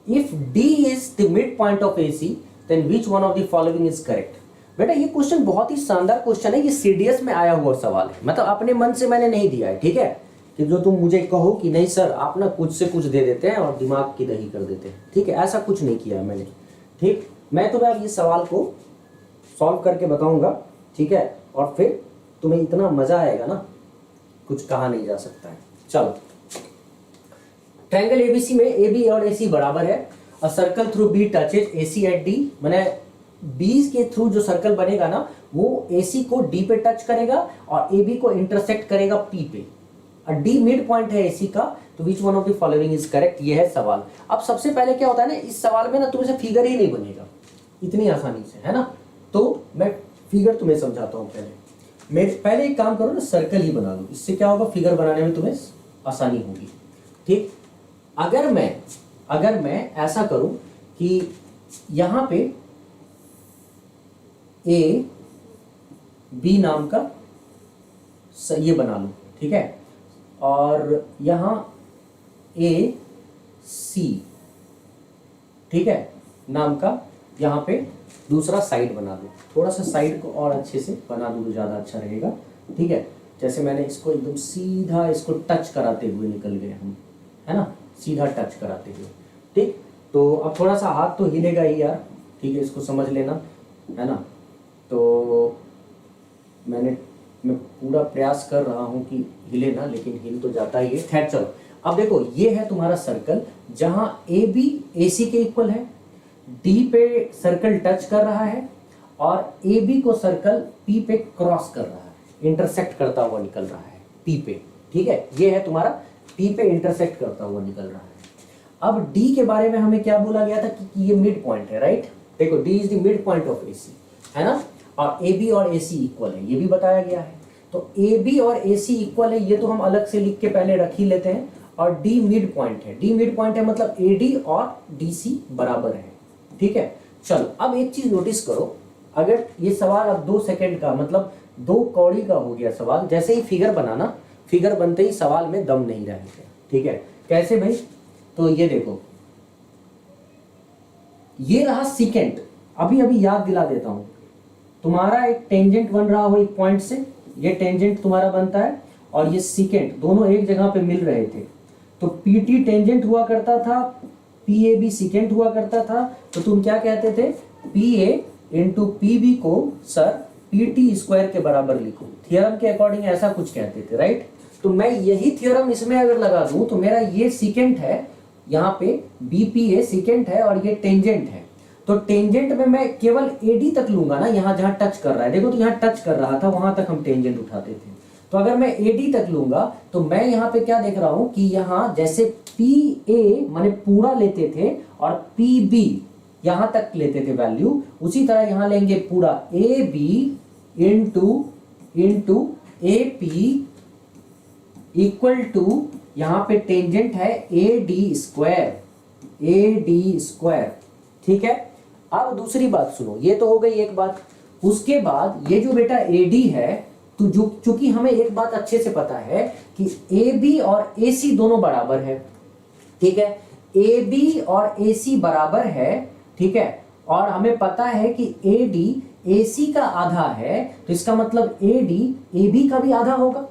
If D is the midpoint of AC, then which one of the following is correct? बेटा ये question बहुत ही शानदार question है, ये CDS में आया हुआ सवाल है, मतलब अपने मन से मैंने नहीं दिया है, ठीक है? कि जो तुम मुझे कहो कि नहीं सर आप ना कुछ से कुछ दे देते हैं और दिमाग की दही कर देते हैं, ठीक है? ऐसा कुछ नहीं किया मैंने, ठीक? मैं तुम्हें अब ये सवाल को सॉल्व करके बताऊंगा, ठीक है? और फिर तुम्हें इतना मजा आएगा ना, कुछ कहा नहीं जा सकता है। चलो, ट्रायंगल एबीसी में AB और AC बराबर है। A circle through B touches AC at D, माने B के थ्रू जो सर्कल बनेगा ना वो AC को D पे टच करेगा और AB को इंटरसेक्ट करेगा P पे। D मिड पॉइंट है AC का, तो which one of the following is correct, ये है सवाल। अब सबसे पहले क्या होता है ना, इस सवाल में ना तुमसे फिगर ही नहीं बनेगा इतनी आसानी से, है ना? तो मैं फिगर तुम्हें समझाता हूँ पहले। पहले एक काम करो ना, सर्कल ही बना लो, इससे क्या होगा, फिगर बनाने में तुम्हें आसानी होगी, ठीक? अगर मैं ऐसा करूं कि यहां पे ए बी नाम का ये बना लूं, ठीक है? और यहां ए सी, ठीक है, नाम का यहां पे दूसरा साइड बना दो। थोड़ा सा साइड को और अच्छे से बना दो तो ज़्यादा अच्छा रहेगा, ठीक है? जैसे मैंने इसको एकदम सीधा इसको टच कराते हुए निकल गए हम, है ना? सीधा टच कराते हुए, ठीक? तो अब थोड़ा सा हाथ तो हिलेगा ही यार, ठीक है? इसको समझ लेना, है ना? तो मैं पूरा प्रयास कर रहा हूँ कि हिले ना, लेकिन हिल तो जाता ही है। खैर चलो, अब देखो ये है तुम्हारा सर्कल जहाँ AB AC के इक्वल है, D पे सर्कल टच कर रहा है और AB को सर्कल P पे क्रॉस कर रहा है, इंटरसेक्ट करता हुआ निकल रहा है P पे, ठीक है? ये है तुम्हारा P पे इंटरसेक्ट करता हुआ निकल रहा है। अब D के बारे में हमें क्या बोला गया था कि ये मिड पॉइंट है, राइट? देखो D is the mid point of AC, है ना? और AB और AC इक्वल है, ये भी बताया गया है। तो AB और AC इक्वल है, ये तो हम अलग से लिख के पहले रख ही लेते हैं। और D मिड पॉइंट है, D मिड पॉइंट है मतलब AD और DC बराबर है, ठीक है? चलो, अब एक चीज नोटिस करो, अगर ये सवाल अब 2 सेकंड का मतलब 2 कौड़ी का हो गया सवाल, जैसे ही फिगर बनाना, फिगर बनते ही सवाल में दम नहीं रहेगा, ठीक है? कैसे भाई? तो ये देखो, ये रहा सीकेंट, अभी याद दिला देता हूं। तुम्हारा एक टेंजेंट बन रहा हो एक पॉइंट से, ये टेंजेंट तुम्हारा बनता है और ये सीकेंट, दोनों एक जगह पे मिल रहे थे। तो PT टेंजेंट हुआ करता था, PAB सीकेंट हुआ करता था। तो तुम क्या कहते थे, PA इंटू PB को सर PT स्क्वायर के बराबर लिखो, थियरम के अकॉर्डिंग ऐसा कुछ कहते थे, राइट? तो मैं यही थियरम इसमें अगर लगा दूं तो मेरा ये सीकेंट है, यहाँ पे BPA सीकेंट है और ये टेंजेंट है। तो टेंजेंट में मैं केवल AD तक लूंगा ना, यहाँ जहाँ टच कर रहा है, देखो तो यहाँ टच कर रहा था, वहां तक हम टेंजेंट उठाते थे। तो अगर मैं AD तक लूंगा तो मैं यहाँ पे क्या देख रहा हूं कि यहाँ जैसे PA माने पूरा लेते थे और PB यहां तक लेते थे वैल्यू, उसी तरह यहां लेंगे पूरा AB into AP equal to यहां पे टेंजेंट है AD स्क्वायर, ठीक है? अब दूसरी बात सुनो, ये तो हो गई एक बात। उसके बाद ये जो बेटा AD है, तो चूंकि हमें एक बात अच्छे से पता है कि AB और AC दोनों बराबर है, ठीक है? AB और AC बराबर है, ठीक है? और हमें पता है कि AD AC का आधा है, तो इसका मतलब AD AB का भी आधा होगा,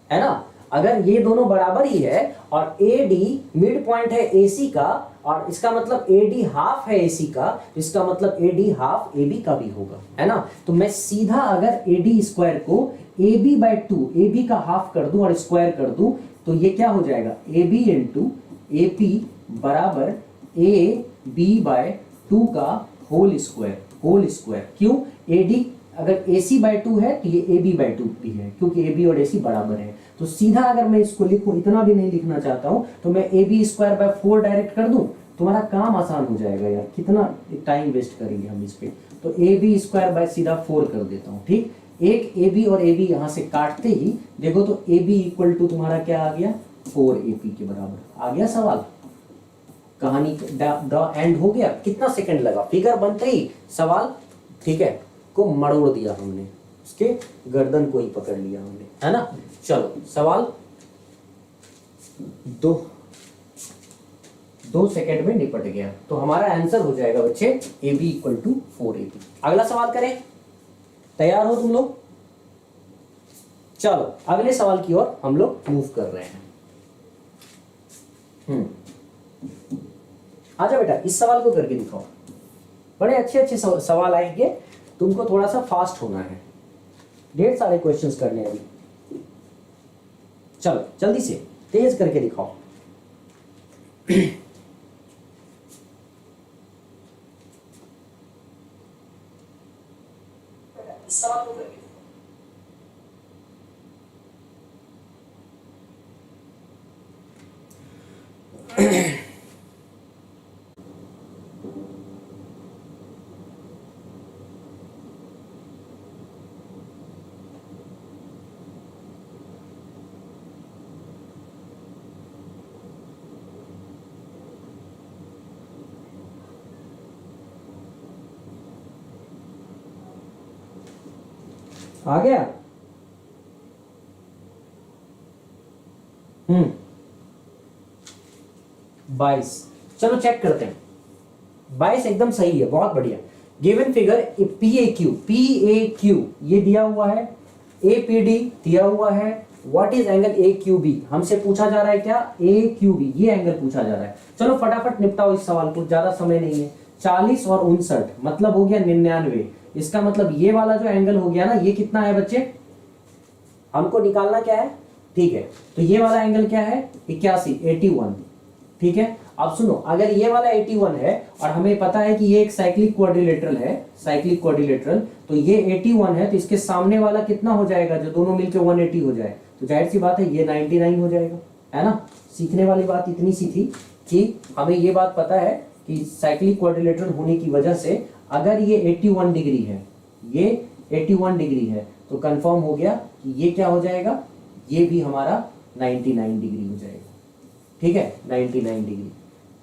है ना? अगर ये दोनों बराबर ही है और AD मिड पॉइंट है AC का और इसका मतलब AD हाफ है AC का, तो इसका मतलब AD हाफ AB का भी होगा, है ना? तो मैं सीधा अगर AD स्क्वायर को AB/2, AB का हाफ कर दूं और स्क्वायर कर दूं, तो ये क्या हो जाएगा, AB इंटू AP बराबर AB/2 का होल स्क्वायर। क्यों? AD अगर AC/2 है तो ये AB/2 भी है, क्योंकि AB और AC बराबर है। तो सीधा अगर मैं इसको लिखूं, इतना भी नहीं लिखना चाहता हूं, तो मैं AB²/4 डायरेक्ट कर दूं तुम्हारा काम आसान हो जाएगा यार, कितना टाइम वेस्ट करेंगे हम इस पे। तो ए बी स्क्वायर बाय सीधा 4 कर देता हूँ, ठीक। एक ए बी और ए बी यहाँ से काटते ही देखो तो ए बी इक्वल टू तुम्हारा क्या आ गया, 4 AP के बराबर आ गया सवाल। कहानी द एंड हो गया। कितना सेकंड लगा, फिगर बनते ही सवाल, ठीक है, को मरोड़ दिया हमने, उसके गर्दन को ही पकड़ लिया हमने, है ना। चलो सवाल 2 सेकंड में निपट गया। तो हमारा आंसर हो जाएगा बच्चे A B equal to 4AP। अगला सवाल करें, तैयार हो तुम लोग? चलो अगले सवाल की ओर हम लोग मूव कर रहे हैं। आजा बेटा, इस सवाल को करके दिखाओ। बड़े अच्छे अच्छे सवाल आएंगे, तुमको थोड़ा सा फास्ट होना है, ढेर सारे क्वेश्चंस करने हैं अभी। चलो जल्दी से तेज करके दिखाओ। इस सवाल को करके आ गया। 22। चलो चेक करते हैं, 22 एकदम सही है, बहुत बढ़िया। गिवन फिगर PAQ ये दिया हुआ है, APD दिया हुआ है, व्हाट इज एंगल AQB हमसे पूछा जा रहा है, क्या AQB ये एंगल पूछा जा रहा है। चलो फटाफट निपटाओ इस सवाल को, ज्यादा समय नहीं है। 40 और 59 मतलब हो गया 99। इसका मतलब ये वाला जो एंगल हो गया ना, ये कितना है बच्चे, हमको निकालना क्या है, ठीक है। तो ये वाला एंगल क्या है, 81, ठीक है। अब सुनो, अगर ये वाला 81 है और हमें पता है कि ये एक साइक्लिक क्वाड्रिलेटरल है, साइक्लिक क्वाड्रिलेटरल, तो ये 81 है, तो इसके सामने वाला कितना हो जाएगा, जो दोनों मिलकर 180 हो जाए, तो जाहिर सी बात है ये 99 हो जाएगा, है ना। सीखने वाली बात इतनी सी थी कि हमें ये बात पता है कि साइक्लिक क्वाड्रिलेटरल होने की वजह से अगर ये 81 डिग्री है, ये 81 डिग्री है, तो कंफर्म हो गया कि ये क्या हो जाएगा, ये भी हमारा 99 डिग्री हो जाएगा, ठीक है, 99 डिग्री,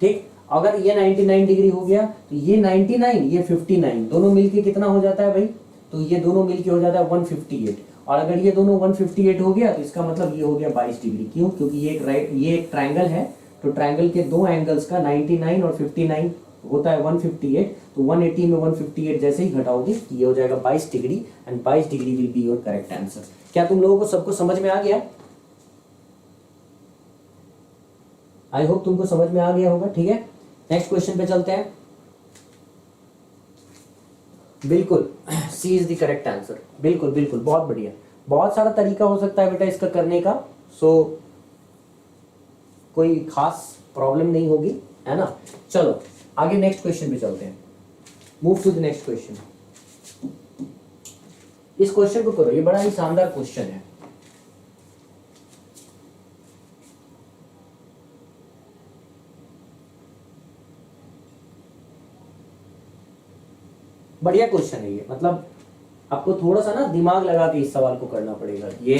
ठीक। अगर ये 99 डिग्री हो गया तो ये 99, ये 59, दोनों मिलके कितना हो जाता है भाई, तो ये दोनों मिलके हो जाता है 158। और अगर ये दोनों 158 हो गया तो इसका मतलब ये हो गया 22 डिग्री। क्यों? क्योंकि ये एक ट्रायंगल है, तो ट्रायंगल के दो एंगल्स का 99 और 59 होता है 158, तो 180 में 158 जैसे ही घटाओगे ये हो जाएगा 22 degree, and 22 degree will be your correct answer. क्या तुम लोगों को सबको समझ में आ गया? आई होप तुमको समझ में आ गया होगा, ठीक है। नेक्स्ट क्वेश्चन पे चलते हैं। बिल्कुल सी इज द करेक्ट आंसर, बिल्कुल बिल्कुल, बहुत बढ़िया। बहुत सारा तरीका हो सकता है बेटा इसका करने का, सो कोई खास प्रॉब्लम नहीं होगी, है ना। चलो आगे नेक्स्ट क्वेश्चन पे चलते हैं, move to the next question. इस क्वेश्चन को करो, ये बड़ा ही शानदार क्वेश्चन है। बढ़िया क्वेश्चन है ये, मतलब आपको थोड़ा सा ना दिमाग लगा के इस सवाल को करना पड़ेगा। ये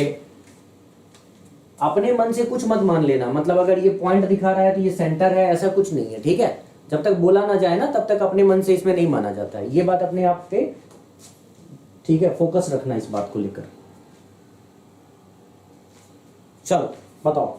अपने मन से कुछ मत मान लेना, मतलब अगर ये पॉइंट दिखा रहा है तो ये सेंटर है, ऐसा कुछ नहीं है, ठीक है। जब तक बोला ना जाए ना तब तक अपने मन से इसमें नहीं माना जाता है, ये बात अपने आप पे, ठीक है, फोकस रखना इस बात को लेकर। चलो बताओ।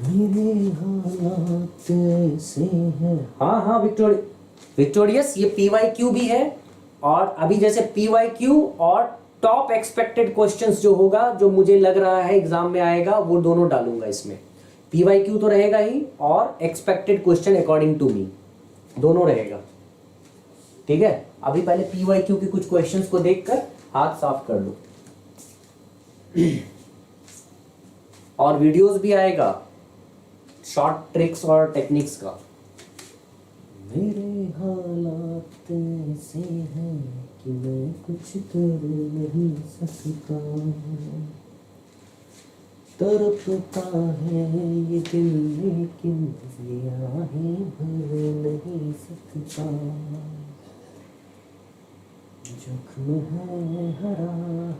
मेरे हालात ऐसे हैं। हाँ हाँ विक्टोरियस, ये PYQ भी है, और अभी जैसे PYQ और टॉप एक्सपेक्टेड क्वेश्चंस जो होगा, जो मुझे लग रहा है एग्जाम में आएगा, वो दोनों डालूंगा इसमें। PYQ तो रहेगा ही और expected question according to me, दोनों रहेगा। ठीक है, अभी पहले PYQ के कुछ क्वेश्चंस को देखकर हाथ साफ कर लो। और वीडियोस भी आएगा शॉर्ट ट्रिक्स और टेक्निक्स का। मेरे हालात ऐसे हैं कि मैं कुछ कर नहीं सकता, तड़पता है ये दिल लेकिन ये आहें भर नहीं सकता, जख्म है हरा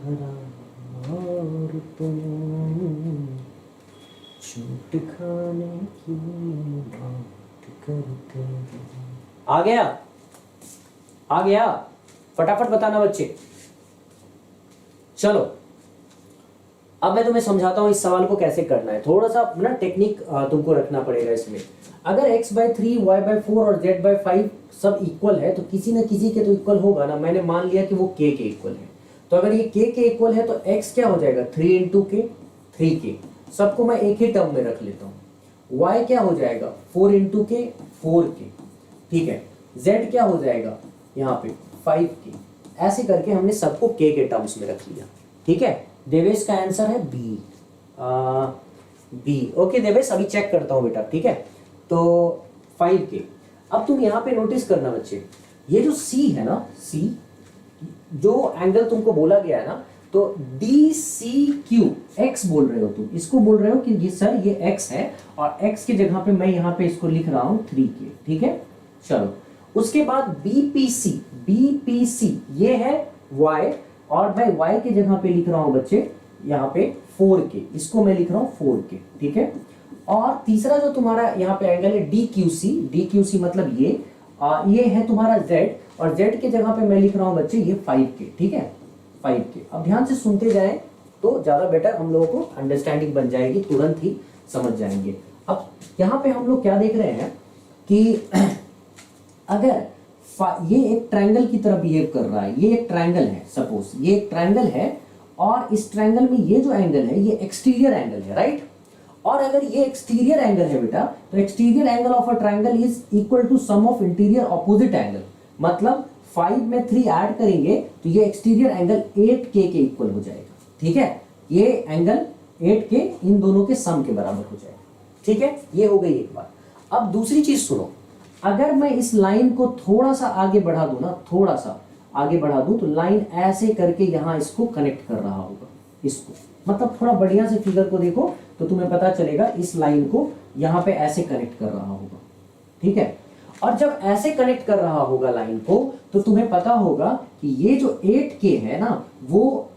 हरा और तुम छूट खाने की बात करते हो। आ गया, आ गया, फटाफट बताना बच्चे। चलो अब मैं तुम्हें समझाता हूं इस सवाल को कैसे करना है। थोड़ा सा ना टेक्निक तुमको रखना पड़ेगा इसमें। अगर x/3 y/4 और z/5 सब इक्वल है तो किसी ना किसी के तो इक्वल होगा ना। मैंने मान लिया कि वो k के इक्वल है, तो अगर ये k के इक्वल है तो x क्या हो जाएगा 3 × k 3k, सबको मैं एक ही टर्म में रख लेता हूँ। y क्या हो जाएगा 4 × k 4k, ठीक है। z क्या हो जाएगा यहाँ पे 5k। ऐसे करके हमने सबको k के टर्म्स में रख लिया, ठीक है। देवेश का आंसर है बी। ओके देवेश, अभी चेक करता हूँ बेटा, ठीक है। तो 5k। अब तुम यहाँ पे नोटिस करना बच्चे, ये जो c है ना, c जो एंगल तुमको बोला गया है ना, तो DCQ x बोल रहे हो तुम, इसको बोल रहे हो कि ये सर ये x है और x की जगह पे मैं यहाँ पे इसको लिख रहा हूँ 3k, ठीक है। चलो उसके बाद BPC ये है y और मैं y की जगह पे लिख रहा हूँ बच्चे यहाँ पे 4k, इसको मैं लिख रहा हूँ 4k, ठीक है। और तीसरा जो तुम्हारा यहाँ पे एंगल है DQC मतलब ये है तुम्हारा z और z की जगह पे मैं लिख रहा हूँ बच्चे ये 5k, ठीक है 5k। अब ध्यान से सुनते जाएं तो ज्यादा बेटर हम लोगों को अंडरस्टैंडिंग बन जाएगी, तुरंत ही समझ जाएंगे। अब यहाँ पे हम लोग क्या देख रहे हैं कि अगर ये एक ट्रायंगल की तरह बिहेव कर रहा है, ये एक ट्रायंगल है, सपोज ये एक ट्रायंगल है और इस ट्रायंगल में ये जो एंगल है ये एक्सटीरियर एंगल है, राइट। और अगर ये एक्सटीरियर एंगल है बेटा, तो exterior angle of a triangle is equal to sum of interior opposite angle. मतलब 5 में 3 ऐड करेंगे तो ये एक्सटीरियर एंगल 8k के इक्वल हो जाएगा, ठीक है। ये एंगल 8k इन दोनों के सम के बराबर हो जाएगा, ठीक है। ये हो गई एक बात। अब दूसरी चीज सुनो, अगर मैं इस लाइन को थोड़ा सा आगे बढ़ा दूं ना, थोड़ा सा आगे बढ़ा दूं, तो लाइन ऐसे करके यहां इसको कनेक्ट कर रहा होगा, इसको मतलब थोड़ा बढ़िया से फिगर को देखो तो तुम्हें पता चलेगा इस लाइन को यहां पे ऐसे कनेक्ट कर रहा होगा, ठीक है। और जब ऐसे कनेक्ट कर रहा होगा लाइन को, तो तुम्हें पता होगा कि ये जो 8k है ना वो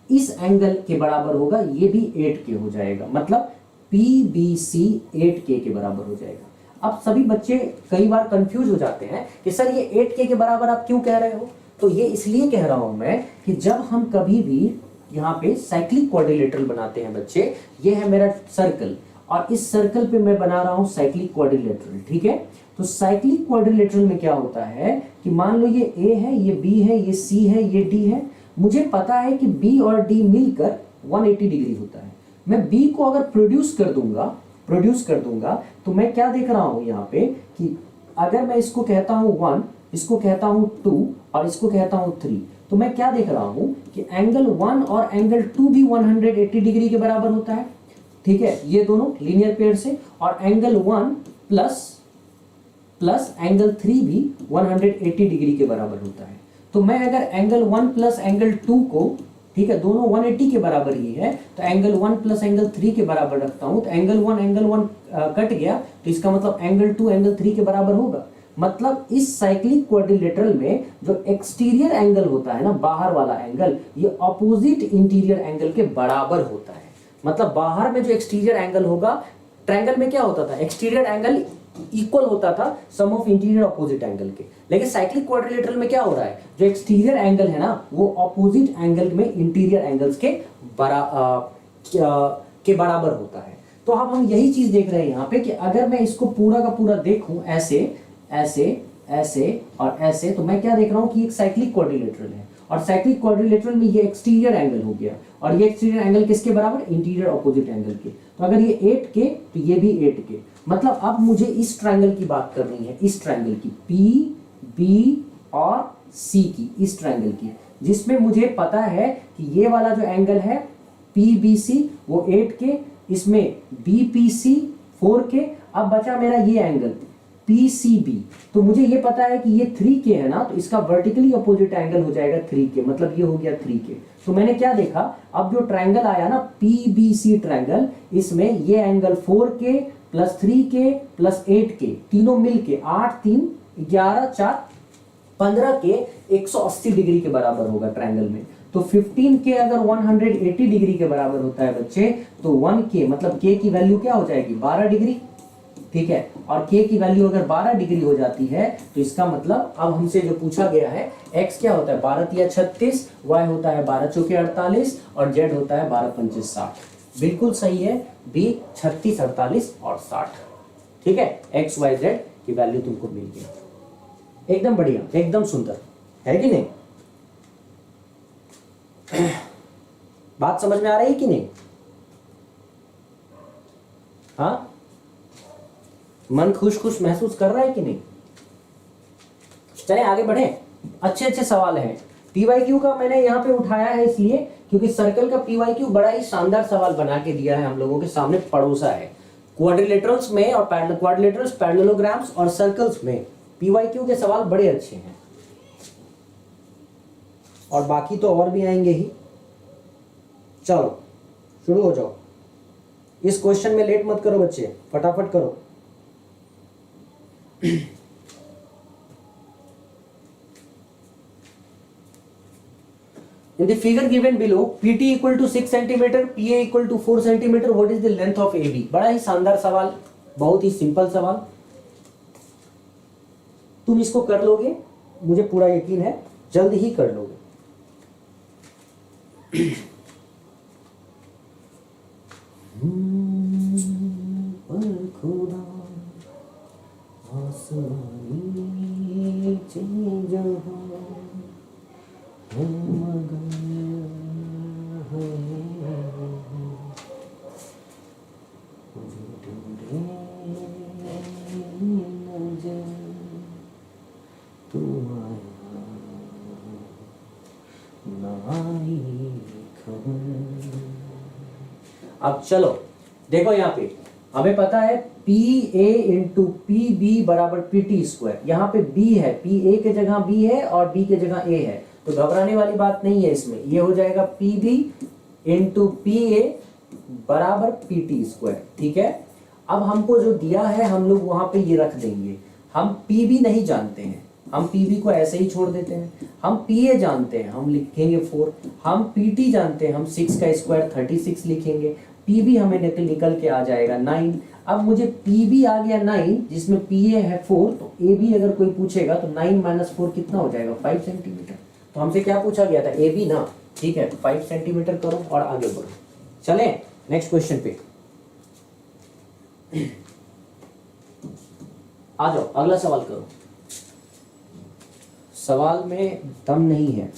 इस एंगल के बराबर होगा, ये भी 8k हो जाएगा। मतलब PBC 8k के बराबर हो जाएगा। अब सभी बच्चे कई बार कंफ्यूज हो जाते हैं कि सर ये 8k के बराबर आप क्यों कह रहे हो। तो ये इसलिए कह रहा हूं मैं कि जब हम कभी भी यहाँ पे साइक्लिक क्वाड्रिलेटरल बनाते हैं बच्चे, ये है मेरा सर्कल और इस सर्कल पे मैं बना रहा हूं साइक्लिक क्वाड्रिलेटरल, ठीक है। तो साइक्लिक क्वाड्रिलेटरल में क्या होता है कि मान लो ये A है, ये B है, ये C है, ये D है। मुझे पता है कि B और D मिलकर 180 डिग्री होता है। मैं B को अगर प्रोड्यूस कर दूंगा तो मैं क्या देख रहा हूं यहाँ पे कि अगर मैं इसको कहता हूं 1, इसको कहता हूं 2 और इसको कहता हूं 3, तो मैं क्या देख रहा हूं कि एंगल 1 और एंगल 2 भी 180 डिग्री के बराबर होता है, ठीक है। ये दोनों लीनियर पेयर से, और एंगल 1 प्लस एंगल 3 भी 180 डिग्री के बराबर होता है। तो मैं अगर एंगल 1 प्लस एंगल 2 को, ठीक है, दोनों 180 के बराबर ही है, तो एंगल 1 प्लस एंगल 3 के बराबर रखता हूं, तो एंगल 1 कट गया, तो इसका मतलब एंगल 2 एंगल 3 के बराबर होगा। मतलब इस साइक्लिक क्वाड्रिलेटरल में जो एक्सटीरियर एंगल होता है ना, बाहर वाला एंगल, ये ऑपोजिट इंटीरियर एंगल के बराबर होता है। मतलब बाहर में जो एक्सटीरियर एंगल होगा, ट्रायंगल में क्या होता था, एक्सटीरियर एंगल इक्वल होता था सम ऑफ इंटीरियर ऑपोजिट एंगल के। लेकिन साइक्लिक क्वाड्रिलेटरल में क्या हो रहा है, जो एक्सटीरियर एंगल है ना वो ऑपोजिट एंगल में इंटीरियर एंगल्स के बराबर होता है। तो अब हम यही चीज देख रहे हैं यहाँ पे कि अगर मैं इसको पूरा का पूरा देखूं ऐसे ऐसे ऐसे और ऐसे, तो मैं क्या देख रहा हूं कि एक साइक्लिक क्वाड्रिलेटरल है। और साइक्लिक क्वाड्रिलेटरल में ये एक्सटीरियर एंगल हो गया, और ये एक्सटीरियर एंगल किसके बराबर, इंटीरियर ऑपोजिट एंगल के। तो अगर ये 8K तो ये भी 8K। मतलब अब मुझे इस ट्रायंगल की बात करनी है, इस ट्रायंगल की PB और C की, इस ट्रायंगल की, जिसमें मुझे पता है कि ये वाला जो एंगल है PBC वो 8K, इसमें BPC 4K। अब बचा मेरा ये एंगल PCB, तो मुझे ये पता है कि ये 3K है ना, तो इसका वर्टिकली अपोजिट एंगल हो जाएगा 3K, मतलब ये हो गया 3K। तो मैंने क्या देखा, अब जो ट्रायंगल आया ना PBC ट्रायंगल, इसमें ये angle 4K plus 3K plus 8K तीनों मिलके 8 3 11 4 15 के 180 डिग्री के बराबर होगा ट्रायंगल में। तो 15K अगर 180 डिग्री के बराबर होता है बच्चे, तो 1K मतलब K की वैल्यू क्या हो जाएगी, 12 डिग्री, ठीक है। और K की वैल्यू अगर 12 डिग्री हो जाती है तो इसका मतलब अब हमसे जो पूछा गया है, X क्या होता है 12 तिया 36, Y होता है 12 चौके 48 और Z होता है 12 पंचे 60। बिल्कुल सही है, B 36 48 और 60, ठीक है। X Y Z की वैल्यू तुमको मिल गई, एकदम बढ़िया, एकदम सुंदर, है कि नहीं। बात समझ में आ रही है कि नहीं, हाँ, मन खुश खुश महसूस कर रहा है कि नहीं। चलें आगे बढ़े, अच्छे अच्छे सवाल हैं। PYQ का मैंने यहाँ पे उठाया है इसलिए क्योंकि सर्कल का PYQ बड़ा ही शानदार सवाल बना के दिया है हम लोगों के सामने, पड़ोसा है। क्वाड्रिलेटरल्स में और क्वाड्रिलेटरल्स, पैरेललोग्राम्स और सर्कल्स में PYQ के सवाल बड़े अच्छे हैं, और बाकी तो और भी आएंगे ही। चलो शुरू हो जाओ, इस क्वेश्चन में लेट मत करो बच्चे, फटाफट करो। In the figure given below, PT equal to 6 centimeter, PA equal to 4 centimeter, what is the length of AB? बड़ा ही शानदार सवाल, बहुत ही सिंपल सवाल, तुम इसको कर लोगे, मुझे पूरा यकीन है, जल्द ही कर लोगे। खुदा आसमानी जहां अब चलो देखो, यहाँ पे हमें पता है PA इंटू PB बराबर PT स्क्वायर। यहाँ पे B है, PA के जगह B है और B के जगह A है, तो घबराने वाली बात नहीं है इसमें। ये हो जाएगा PB इंटू PA बराबर PT स्क्वायर, ठीक है। अब हमको जो दिया है हम लोग वहां पे ये रख देंगे। हम PB नहीं जानते हैं, हम PB को ऐसे ही छोड़ देते हैं। हम PA जानते हैं, हम लिखेंगे 4। हम PT जानते हैं, हम 6 का स्क्वायर 36 लिखेंगे। PB हमें निकल के आ जाएगा 9। अब मुझे PB आ गया 9, जिसमें PA है 4, तो AB अगर कोई पूछेगा तो 9 माइनस 4 कितना हो जाएगा, 5 सेंटीमीटर। तो हमसे क्या पूछा गया था, AB ना, ठीक है। 5 सेंटीमीटर करो और आगे बढ़ो। चले नेक्स्ट क्वेश्चन पे आ जाओ, अगला सवाल करो। सवाल में दम नहीं है।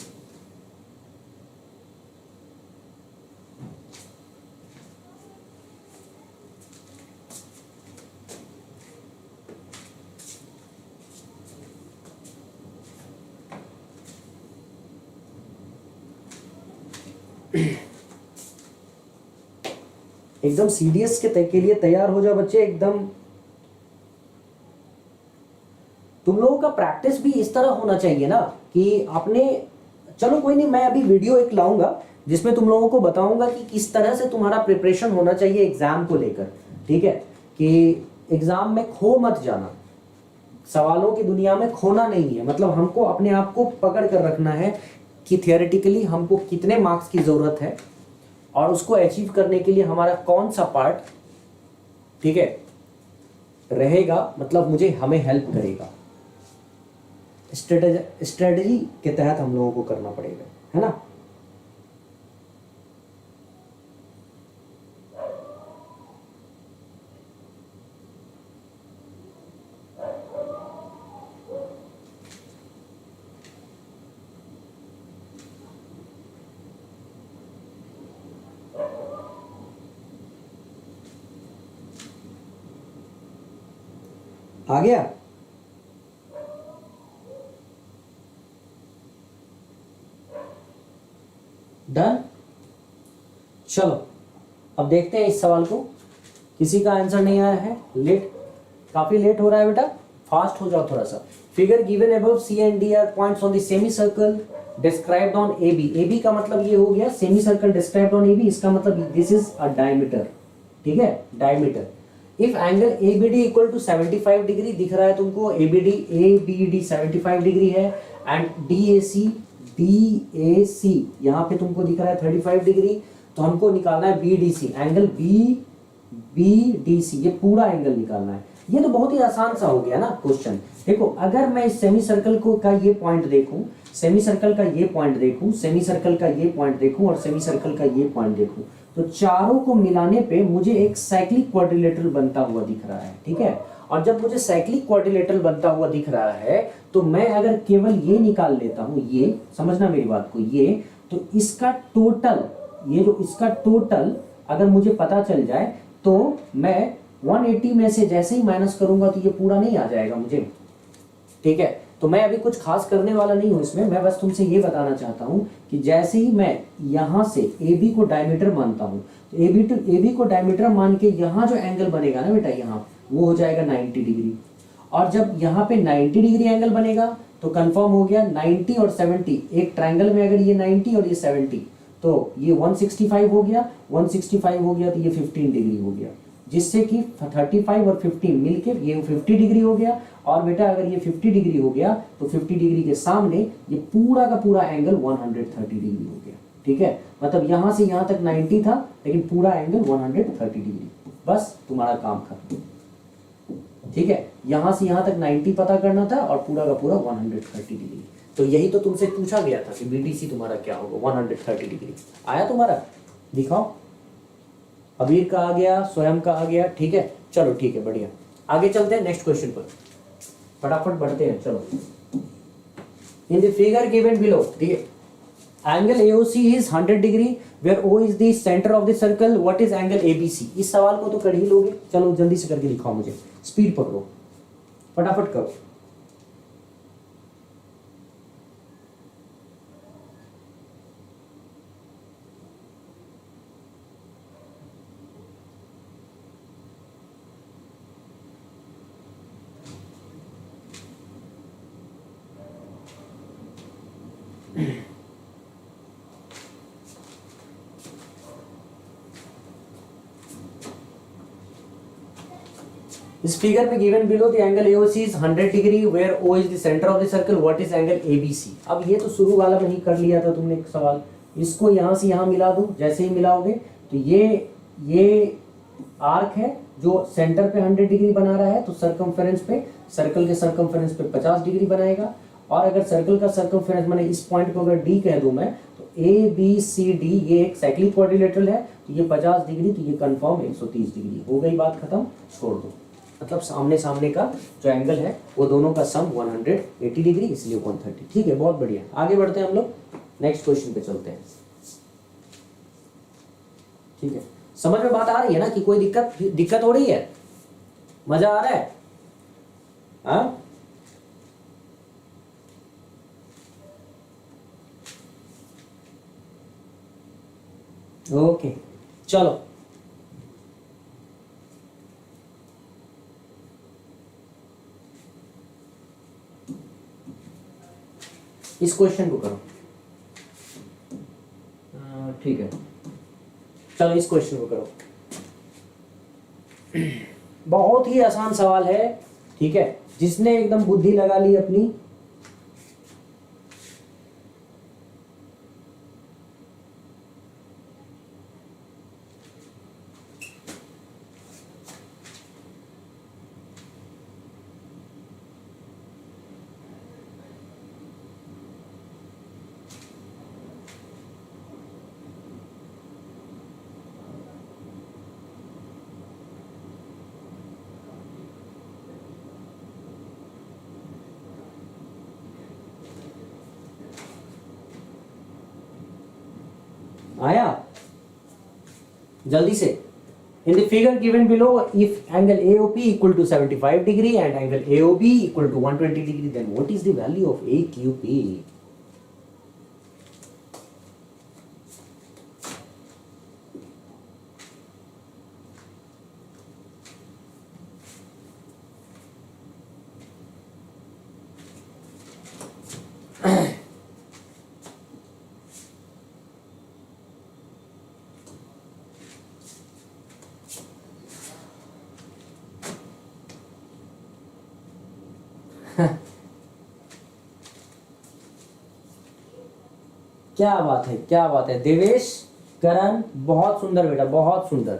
एकदम सीडीएस के लिए तैयार हो जाओ बच्चे, एकदम। तुम लोगों का प्रैक्टिस भी इस तरह होना चाहिए ना कि आपने, चलो कोई नहीं, मैं अभी वीडियो एक लाऊंगा जिसमें तुम लोगों को बताऊंगा कि किस तरह से तुम्हारा प्रिपरेशन होना चाहिए एग्जाम को लेकर, ठीक है। कि एग्जाम में खो मत जाना, सवालों की दुनिया में खोना नहीं है। मतलब हमको अपने आप को पकड़ कर रखना है कि थियोरेटिकली हमको कितने मार्क्स की जरूरत है और उसको अचीव करने के लिए हमारा कौन सा पार्ट, ठीक है, रहेगा, मतलब मुझे हमें हेल्प करेगा। स्ट्रेटजी के तहत हम लोगों को करना पड़ेगा, है ना। आ गया? डन। चलो अब देखते हैं इस सवाल को। किसी का आंसर नहीं आया है, लेट, काफी लेट हो रहा है बेटा, फास्ट हो जाओ थोड़ा सा। Figure given above C and D are points on the semicircle described on A B. A B का मतलब ये हो गया semicircle described on A B, इसका मतलब दिस इज अ डायमीटर, ठीक है, diameter. If angle A B D equal to 75 degree दिख रहा है तुमको, ए बी डी 75 डिग्री है, एंड डी ए सी यहाँ पे तुमको दिख रहा है 35 डिग्री, तो हमको निकालना है B D C, angle B D C, ये पूरा एंगल निकालना है। ये तो बहुत ही आसान सा हो गया ना क्वेश्चन। देखो अगर मैं इस सेमी सर्कल को का ये पॉइंट देखूं, सेमी सर्कल का ये पॉइंट देखूं, सेमी सर्कल का ये पॉइंट देखूं और सेमी सर्कल का ये पॉइंट देखूं, तो चारों को मिलाने पे मुझे एक साइक्लिक क्वाड्रिलेटरल बनता हुआ दिख रहा है, ठीक है। और जब मुझे साइक्लिक क्वाड्रिलेटरल बनता हुआ दिख रहा है, तो मैं अगर केवल ये निकाल लेता हूं, ये समझना मेरी बात को, ये तो इसका टोटल, ये जो इसका टोटल अगर मुझे पता चल जाए, तो मैं 180 में से जैसे ही माइनस करूंगा तो ये पूरा नहीं आ जाएगा मुझे, ठीक है। तो मैं अभी कुछ खास करने वाला नहीं हूं इसमें, मैं बस तुमसे ये बताना चाहता हूं कि जैसे ही मैं यहां से ए बी को डायमीटर मानता हूं, तो ए बी को डायमीटर मान के यहां जो एंगल बनेगा ना बेटा, यहाँ वो हो जाएगा 90 डिग्री। और जब यहाँ पे 90 डिग्री एंगल बनेगा तो कंफर्म हो गया 90 और 70, एक ट्रायंगल में अगर ये 90 और ये 70, तो ये 165 हो गया, 165 हो गया तो ये 15 डिग्री हो गया, जिससे कि 35 और 15 मिलके ये 50 डिग्री हो गया। और बेटा अगर ये 50 डिग्री हो गया तो 50 डिग्री के सामने ये पूरा का पूरा एंगल 130 डिग्री हो गया, ठीक है। मतलब यहां से यहां तक 90 था, लेकिन पूरा एंगल 130 डिग्री। बस तुम्हारा काम खत्म, ठीक है। यहां से यहां तक 90 पता करना था और पूरा का पूरा 130 डिग्री। तो यही तो तुमसे पूछा गया था कि बीडीसी तुम्हारा क्या होगा, 130 डिग्री आया तुम्हारा, दिखाओ। अबीर का आ गया, स्वयं का आ गया, ठीक है। चलो ठीक है, बढ़िया, आगे चलते हैं नेक्स्ट क्वेश्चन पर, फटाफट बढ़ते हैं। चलो, in the figure given below the angle AOC is 100 degree where O is the centre of the circle, what is angle ABC। इस सवाल को तो कर ही लोगे, चलो जल्दी से करके दिखाओ मुझे, स्पीड पकड़ो, फटाफट करो। इस फिगर में given below the angle AOC is 100 degree where O is the centre of the circle, what is angle ABC। अब ये तो शुरू वाला में ही कर लिया था तुमने एक सवाल, इसको यहां से यहां मिला दूं, जैसे ही मिलाओगे तो ये आर्क है जो सेंटर पे 100 डिग्री बना रहा है, तो सर्कमफेरेंस पे, सर्कल के सर्कमफेरेंस पे 50 डिग्री बनाएगा। और अगर सर्कल का सर्कमफेरेंस मैंने इस पॉइंट को अगर D कह दूं मैं, तो ABCD ये एक साइक्लिक क्वाड्रिलेटरल है, तो ये 50 डिग्री, तो ये कंफर्म 130 डिग्री हो गई, बात खत्म, छोड़ दो। मतलब सामने सामने का जो एंगल है वो दोनों का सम 180 डिग्री, इसलिए 130, ठीक है, बहुत बढ़िया। आगे बढ़ते हैं हम लोग, नेक्स्ट क्वेश्चन पे चलते हैं, ठीक है। समझ में बात आ रही है ना कि कोई दिक्कत हो रही है, मजा आ रहा है, हाँ? ओके, चलो इस क्वेश्चन को करो, ठीक है। चलो इस क्वेश्चन को करो, बहुत ही आसान सवाल है, ठीक है। जिसने एकदम बुद्धि लगा ली अपनी, आया जल्दी से, In the figure given below, if angle AOP equal to 75 degree and angle AOB equal to 120 degree, then what is the value of AQP? क्या बात है, क्या बात है देवेश, करण, बहुत सुंदर बेटा, बहुत सुंदर,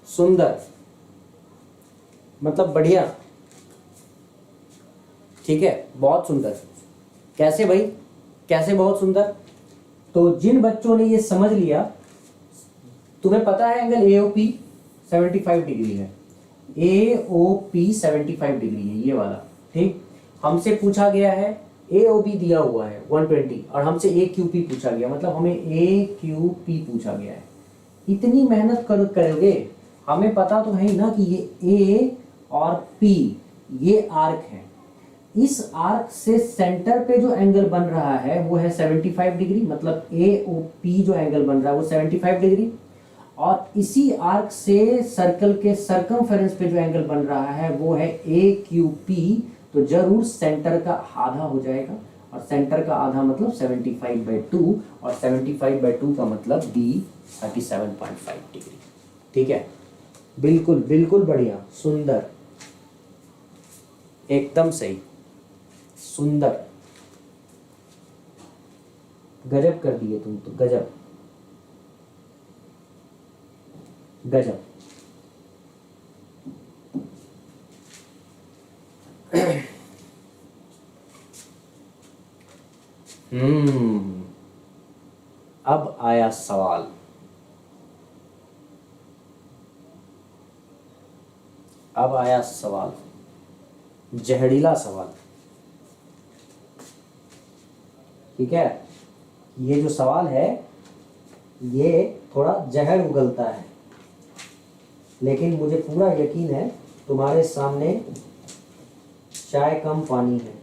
सुंदर, मतलब बढ़िया, ठीक है, बहुत सुंदर। कैसे भाई, कैसे बहुत सुंदर? तो जिन बच्चों ने ये समझ लिया, तुम्हें पता है एंगल AOP 75 डिग्री है, AOP 75 डिग्री है ये वाला, ठीक। हमसे पूछा गया है AOB दिया हुआ है 120 और हमसे AQP पूछा गया, मतलब हमें AQP पूछा गया है। इतनी मेहनत करोगे, हमें पता तो है ही ना कि ये A और P ये आर्क है, इस आर्क से सेंटर पे जो एंगल बन रहा है वो है 75 डिग्री, मतलब AOP जो एंगल बन रहा है वो 75 डिग्री, और इसी आर्क से सर्कल के सर्कमफेरेंस पे जो एंगल बन रहा है वो है AQP, तो जरूर सेंटर का आधा हो जाएगा, और सेंटर का आधा मतलब 75/2, और 75/2 का मतलब B 37.5 डिग्री, ठीक है। बिल्कुल बिल्कुल बढ़िया, सुंदर, एकदम सही, सुंदर, गजब कर दिए तुम तो, गजब गजब। अब आया सवाल, अब आया सवाल, जहरीला सवाल, ठीक है। ये जो सवाल है ये थोड़ा जहर उगलता है, लेकिन मुझे पूरा यकीन है तुम्हारे सामने चाय कम पानी है,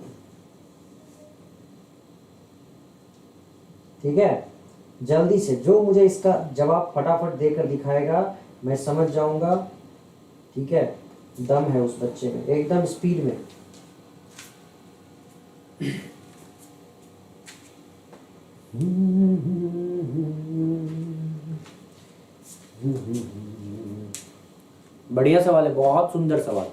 ठीक है। जल्दी से जो मुझे इसका जवाब फटाफट देकर दिखाएगा मैं समझ जाऊंगा, ठीक है। दम है उस बच्चे में, एकदम स्पीड में। बढ़िया सवाल है, बहुत सुंदर सवाल।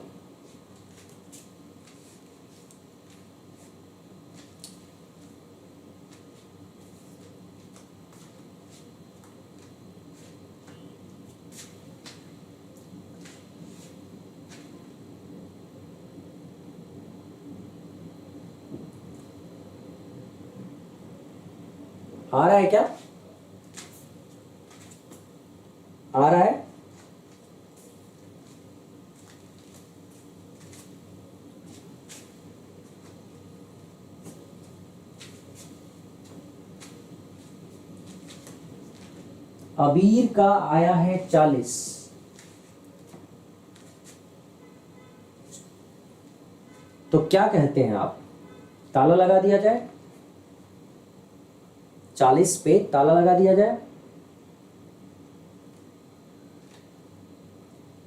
आ रहा है क्या? आ रहा है? अबीर का आया है 40, तो क्या कहते हैं आप, ताला लगा दिया जाए? 40 पे ताला लगा दिया जाए?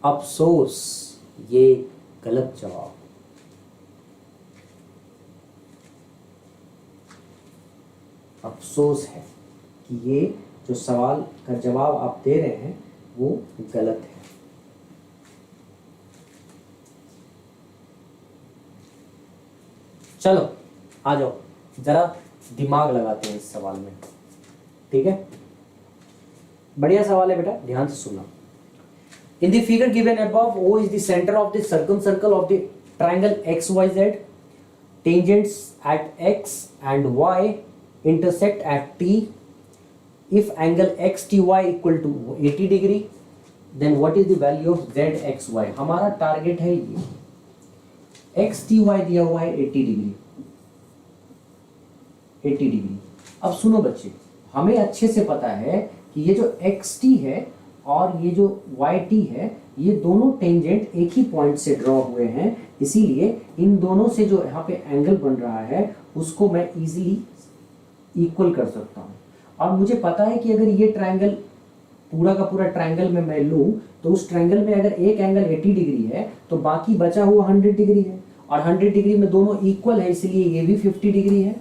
अफसोस, ये गलत जवाब। अफसोस है कि ये जो सवाल का जवाब आप दे रहे हैं वो गलत है। चलो आ जाओ, जरा दिमाग लगाते हैं इस सवाल में, ठीक है। बढ़िया सवाल है बेटा, ध्यान से सुनना। इन the figure given above, O is the center of the circumcircle of the triangle XYZ. Tangents at X and Y intersect at T. If angle XTY equal to 80 degree, then what is the value of ZXY? हमारा target है ये, XTY दिया हुआ है 80 degree, 80 degree. अब सुनो बच्चे, हमें अच्छे से पता है कि ये जो XT है और ये जो वाई टी है, ये दोनों टेंजेंट एक ही पॉइंट से ड्रॉ हुए हैं, इसीलिए इन दोनों से जो यहाँ पे एंगल बन रहा है उसको मैं इजीली इक्वल कर सकता हूँ। और मुझे पता है कि अगर ये ट्रायंगल पूरा का पूरा ट्रायंगल में मैं लूँ तो उस ट्रायंगल में अगर एक एंगल 80 डिग्री है तो बाकी बचा हुआ 100 डिग्री है, और 100 डिग्री में दोनों इक्वल है, इसलिए ये भी 50 डिग्री है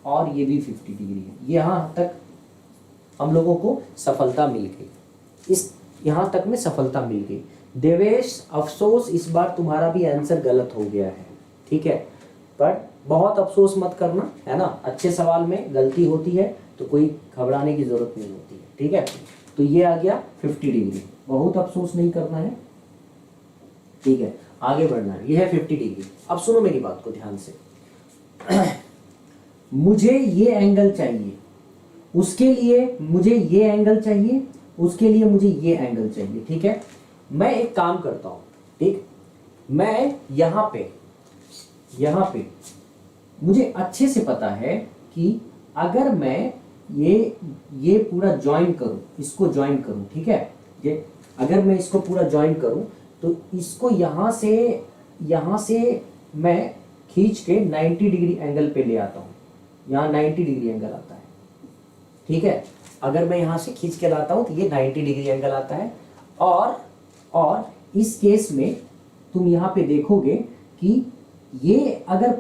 और ये भी 50 डिग्री है। यहाँ तक हम लोगों को सफलता मिल गई, इस यहाँ तक में सफलता मिल गई। देवेश अफसोस इस बार तुम्हारा भी आंसर गलत हो गया है, ठीक है, पर बहुत अफसोस मत करना, है ना। अच्छे सवाल में गलती होती है तो कोई घबराने की जरूरत नहीं होती है, ठीक है। तो ये आ गया 50 डिग्री, बहुत अफसोस नहीं करना है, ठीक है, आगे बढ़ना है। ये है 50 डिग्री। अब सुनो मेरी बात को ध्यान से। मुझे ये एंगल चाहिए, उसके लिए मुझे ये एंगल चाहिए, उसके लिए मुझे ये एंगल चाहिए, ठीक है। मैं एक काम करता हूं, ठीक, मैं यहां पे मुझे अच्छे से पता है कि अगर मैं ये पूरा ज्वाइन करूं, इसको ज्वाइन करूं, ठीक है, ये अगर मैं इसको पूरा ज्वाइन करूं तो इसको यहां से मैं खींच के 90 डिग्री एंगल पे ले आता हूं। यहां 90 डिग्री एंगल आता है, ठीक है। अगर मैं यहां से खींच के लाता हूं तो ये 90 डिग्री एंगल आता है। और इस केस में तुम यहां पे देखोगे कि ये अगर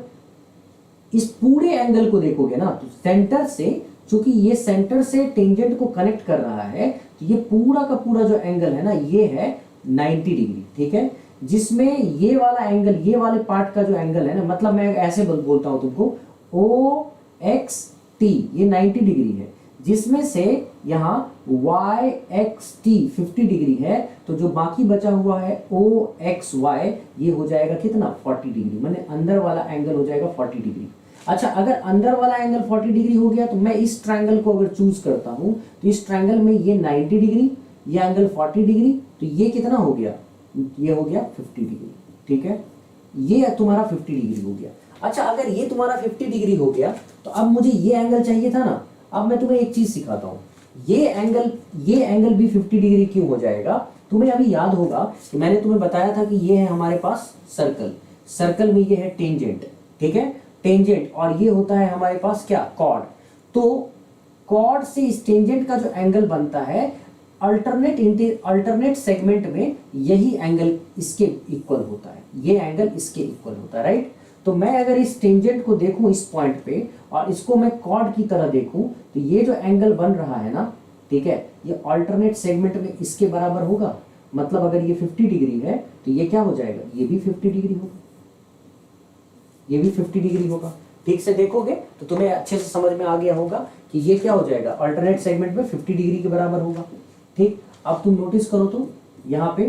इस पूरे एंगल को देखोगे ना तो सेंटर से, चूंकि ये सेंटर से टेंजेंट को कनेक्ट कर रहा है, तो ये पूरा का पूरा जो एंगल है ना ये है 90 डिग्री, ठीक है। जिसमें ये वाला एंगल, ये वाले पार्ट का जो एंगल है ना, मतलब मैं ऐसे बोलता हूं तुमको, ओ एक्स टी, ये 90 डिग्री है, जिसमें से यहाँ वाई एक्स टी 50 डिग्री है, तो जो बाकी बचा हुआ है ओ एक्स वाई, ये हो जाएगा कितना 40 डिग्री, माने अंदर वाला एंगल हो जाएगा 40 डिग्री। अच्छा, अगर अंदर वाला एंगल 40 डिग्री हो गया तो मैं इस ट्रायंगल को अगर चूज करता हूं तो इस ट्रायंगल में ये 90 डिग्री, ये एंगल 40 डिग्री, तो ये कितना हो गया, ये हो गया 50 डिग्री, ठीक है। ये तुम्हारा 50 डिग्री हो गया। अच्छा, अगर ये तुम्हारा 50 डिग्री हो गया तो अब मुझे ये एंगल चाहिए था ना। अब मैं तुम्हें एक चीज सिखाता हूं, ये एंगल भी 50 डिग्री क्यों हो जाएगा। तुम्हें अभी याद होगा कि मैंने तुम्हें बताया था कि ये है हमारे पास सर्कल में ये है टेंजेंट, ठीक है, टेंजेंट, और ये होता है हमारे पास क्या, कॉर्ड। तो कॉर्ड से इस टेंजेंट का जो एंगल बनता है अल्टरनेट सेगमेंट में, यही एंगल इसके इक्वल होता है, ये एंगल इसके इक्वल होता है, राइट। तो मैं अगर इस टेंजेंट को देखूं इस पॉइंट पे और इसको मैं कॉर्ड की तरह देखूं तो ये जो एंगल बन रहा है ना, ठीक है, ये अल्टरनेट सेगमेंट में इसके बराबर होगा। मतलब अगर ये 50 डिग्री है तो ये क्या हो जाएगा, ये भी 50 डिग्री होगा, ये भी 50 डिग्री होगा। ठीक से देखोगे तो तुम्हें अच्छे से समझ में आ गया होगा कि ये क्या हो जाएगा, अल्टरनेट सेगमेंट में 50 डिग्री के बराबर होगा। ठीक, अब तुम नोटिस करो तो यहाँ पे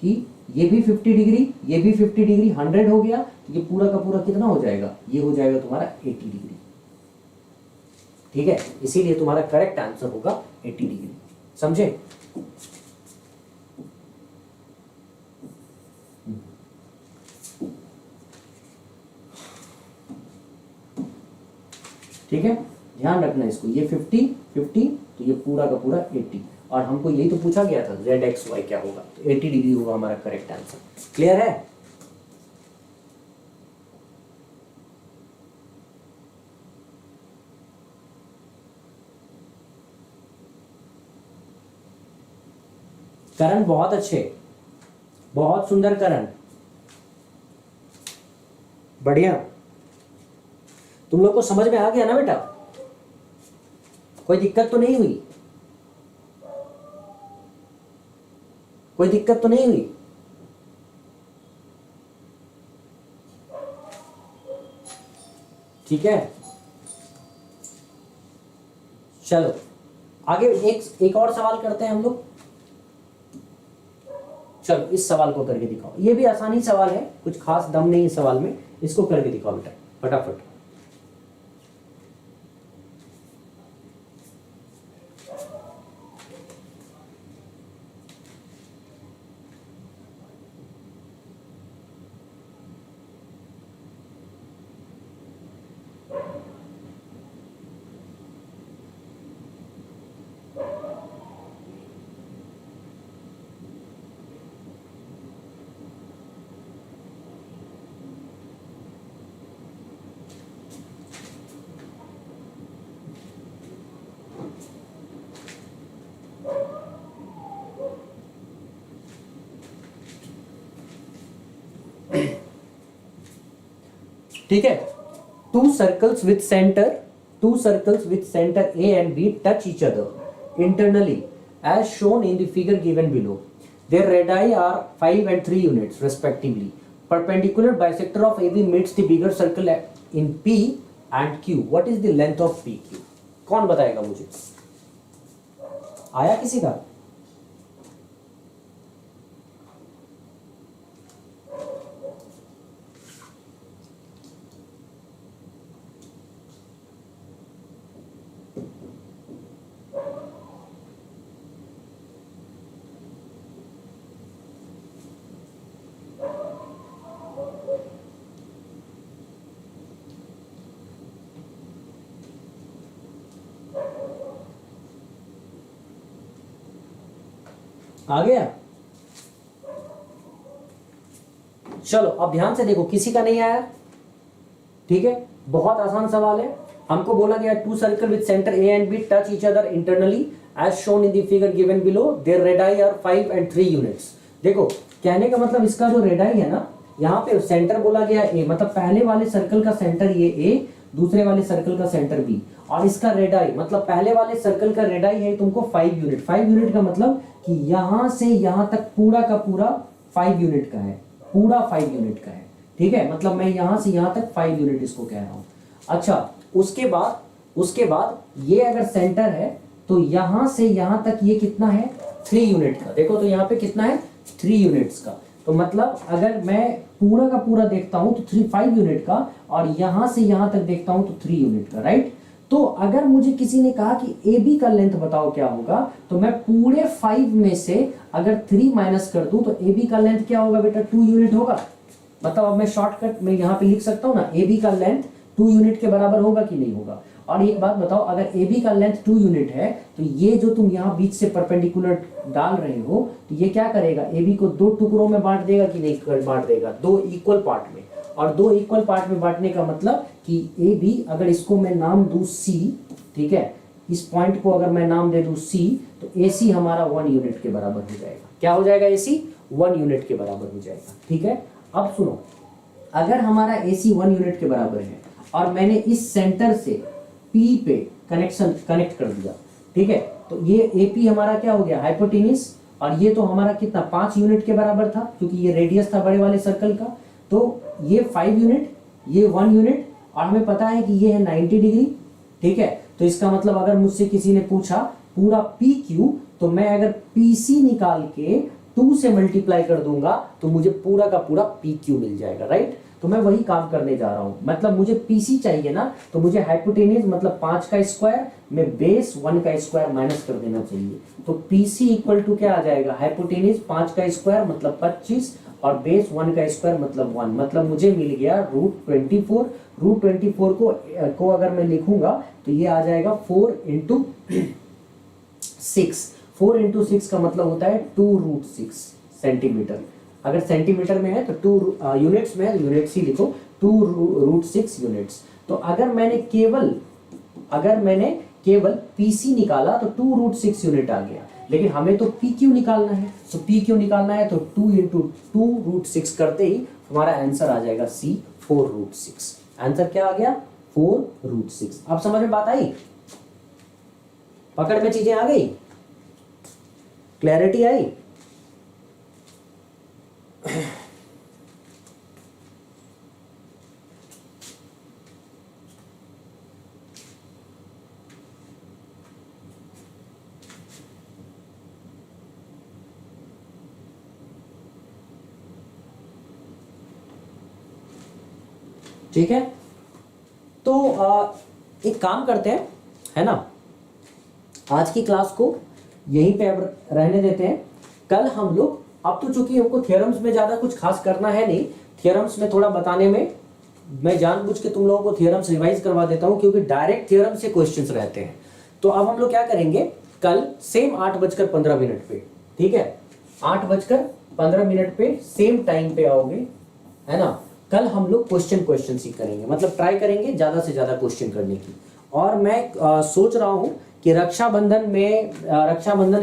कि ये भी 50 डिग्री, ये भी 50 डिग्री, 100 हो गया, तो ये पूरा का पूरा कितना हो जाएगा, ये हो जाएगा तुम्हारा 80 डिग्री। ठीक है, इसीलिए तुम्हारा करेक्ट आंसर होगा 80 डिग्री। समझे? ठीक है, ध्यान रखना इसको, ये 50 50 तो ये पूरा का पूरा 80, और हमको यही तो पूछा गया था z x y क्या होगा, तो 80 डिग्री होगा हमारा करेक्ट आंसर। क्लियर है? करण बहुत अच्छे, बहुत सुंदर करण, बढ़िया। तुम लोग को समझ में आ गया ना बेटा? कोई दिक्कत तो नहीं हुई? कोई दिक्कत तो नहीं हुई? ठीक है, चलो आगे एक और सवाल करते हैं हम लोग। चलो इस सवाल को करके दिखाओ, ये भी आसानी सवाल है, कुछ खास दम नहीं है सवाल में, इसको करके दिखाओ बेटा फटाफट। ठीक है, two circles with center A and B touch each other internally as shown in the figure given below. Their radii are 5 and 3 units respectively. Perpendicular bisector of AB meets the bigger circle in P and Q. What is the length of PQ? कौन बताएगा मुझे? आया किसी का? आ गया? चलो अब ध्यान से देखो, किसी का नहीं आया? ठीक है, बहुत आसान सवाल है। हमको बोला गया two circle with centre A and B touch each other internally as shown in the figure given below, their radii are 5 and 3 units. देखो कहने का मतलब इसका जो रेडाई है ना, यहाँ पे सेंटर बोला गया ए, मतलब पहले वाले सर्कल का सेंटर ये ए, दूसरे वाले सर्कल का सेंटर बी, और इसका रेडाई मतलब पहले वाले सर्कल का रेडाई है तुमको 5 यूनिट। 5 यूनिट का मतलब कि यहां से यहां तक पूरा का पूरा 5 यूनिट का है, पूरा 5 यूनिट का है। ठीक है, मतलब मैं यहां से यहां तक 5 यूनिट इसको कह रहा हूं। अच्छा, उसके बाद ये अगर सेंटर है तो यहां से यहां तक ये कितना है? 3 यूनिट का। देखो तो यहाँ पे कितना है? 3 यूनिट्स का। तो मतलब अगर मैं पूरा का पूरा देखता हूं तो 5 यूनिट का, और यहां से यहां तक देखता हूं तो 3 यूनिट का, राइट। तो अगर मुझे किसी ने कहा कि ए बी का लेंथ बताओ क्या होगा, तो मैं पूरे 5 में से अगर 3 माइनस कर दूं तो ए बी का लेंथ क्या होगा बेटा? 2 यूनिट होगा। मतलब अब मैं शॉर्टकट में यहाँ पे लिख सकता हूँ ना, ए बी का लेंथ 2 यूनिट के बराबर होगा कि नहीं होगा। और एक बात बताओ, अगर ए बी का लेंथ 2 यूनिट है तो ये जो तुम यहाँ बीच से परपेंडिकुलर डाल रहे हो, तो ये क्या करेगा? ए बी को 2 टुकड़ों में बांट देगा कि नहीं बांट देगा? 2 इक्वल पार्ट में। और 2 इक्वल पार्ट में बांटने का मतलब कि ए बी, अगर इसको मैं नाम दूं सी, ठीक है, इस पॉइंट को अगर मैं नाम दे दूं सी, तो ए सी हमारा 1 यूनिट के बराबर हो जाएगा। क्या हो जाएगा? ए सी 1 यूनिट के बराबर हो जाएगा। ठीक है, अब सुनो, अगर हमारा ए सी 1 यूनिट के बराबर है और मैंने इस सेंटर से पी पे कनेक्ट कर दिया, ठीक है, तो ये ए पी हमारा क्या हो गया? हाइपोटेन्यूज। और ये तो हमारा कितना? 5 यूनिट के बराबर था, क्योंकि ये रेडियस था बड़े वाले सर्कल का। तो ये 5 यूनिट, ये 1 यूनिट, और हमें पता है कि ये है 90 डिग्री। ठीक है, तो इसका मतलब अगर मुझसे किसी ने पूछा पूरा पी क्यू, तो मैं अगर पी सी निकाल के 2 से मल्टीप्लाई कर दूंगा तो मुझे पूरा का पूरा पी क्यू मिल जाएगा, राइट। तो मैं वही काम करने जा रहा हूं। मतलब मुझे पीसी चाहिए ना, तो मुझे हाइपोटेन्यूज मतलब 5 का स्क्वायर में बेस 1 का स्क्वायर माइनस कर देना चाहिए। तो पीसी इक्वल टू क्या आ जाएगा? हाइपोटेन्यूज 5 का स्क्वायर मतलब 25 और बेस 1 का स्क्वायर मतलब 1। मतलब मुझे मिल गया √24। √24 को अगर मैं लिखूंगा तो ये आ जाएगा 4 × 6। 4 × 6 का मतलब होता है 2√6 सेंटीमीटर। अगर सेंटीमीटर में है तो 2 यूनिट्स में, यूनिट्स ही लिखो, 2√6 यूनिट्स। तो अगर मैंने केवल पीसी निकाला तो 2√6 यूनिट आ गया, लेकिन हमें तो पी क्यू निकालना है। तो पी क्यू निकालना है तो 2 × 2√6 करते ही हमारा आंसर आ जाएगा सी 4√6। आंसर क्या आ गया? 4√6। अब समझ में बात आई? पकड़ में चीजें आ गई? क्लैरिटी आई? ठीक है, तो एक काम करते हैं, है ना, आज की क्लास को यहीं पे अब रहने देते हैं। कल हम लोग, अब तो चूंकि हमको थ्योरम्स में ज्यादा कुछ खास करना है नहीं, थ्योरम्स में थोड़ा बताने में मैं जानबूझ के तुम लोगों को थ्योरम्स रिवाइज करवा देता हूं, क्योंकि डायरेक्ट थ्योरम से क्वेश्चंस रहते हैं। तो अब हम लोग क्या करेंगे, कल सेम 8:15 पे, ठीक है, 8:15 पे सेम टाइम पे आओगे, है ना। कल हम लोग क्वेश्चन ही करेंगे, मतलब ट्राई करेंगे ज्यादा से ज्यादा क्वेश्चन करने की। और मैं सोच रहा हूं कि रक्षाबंधन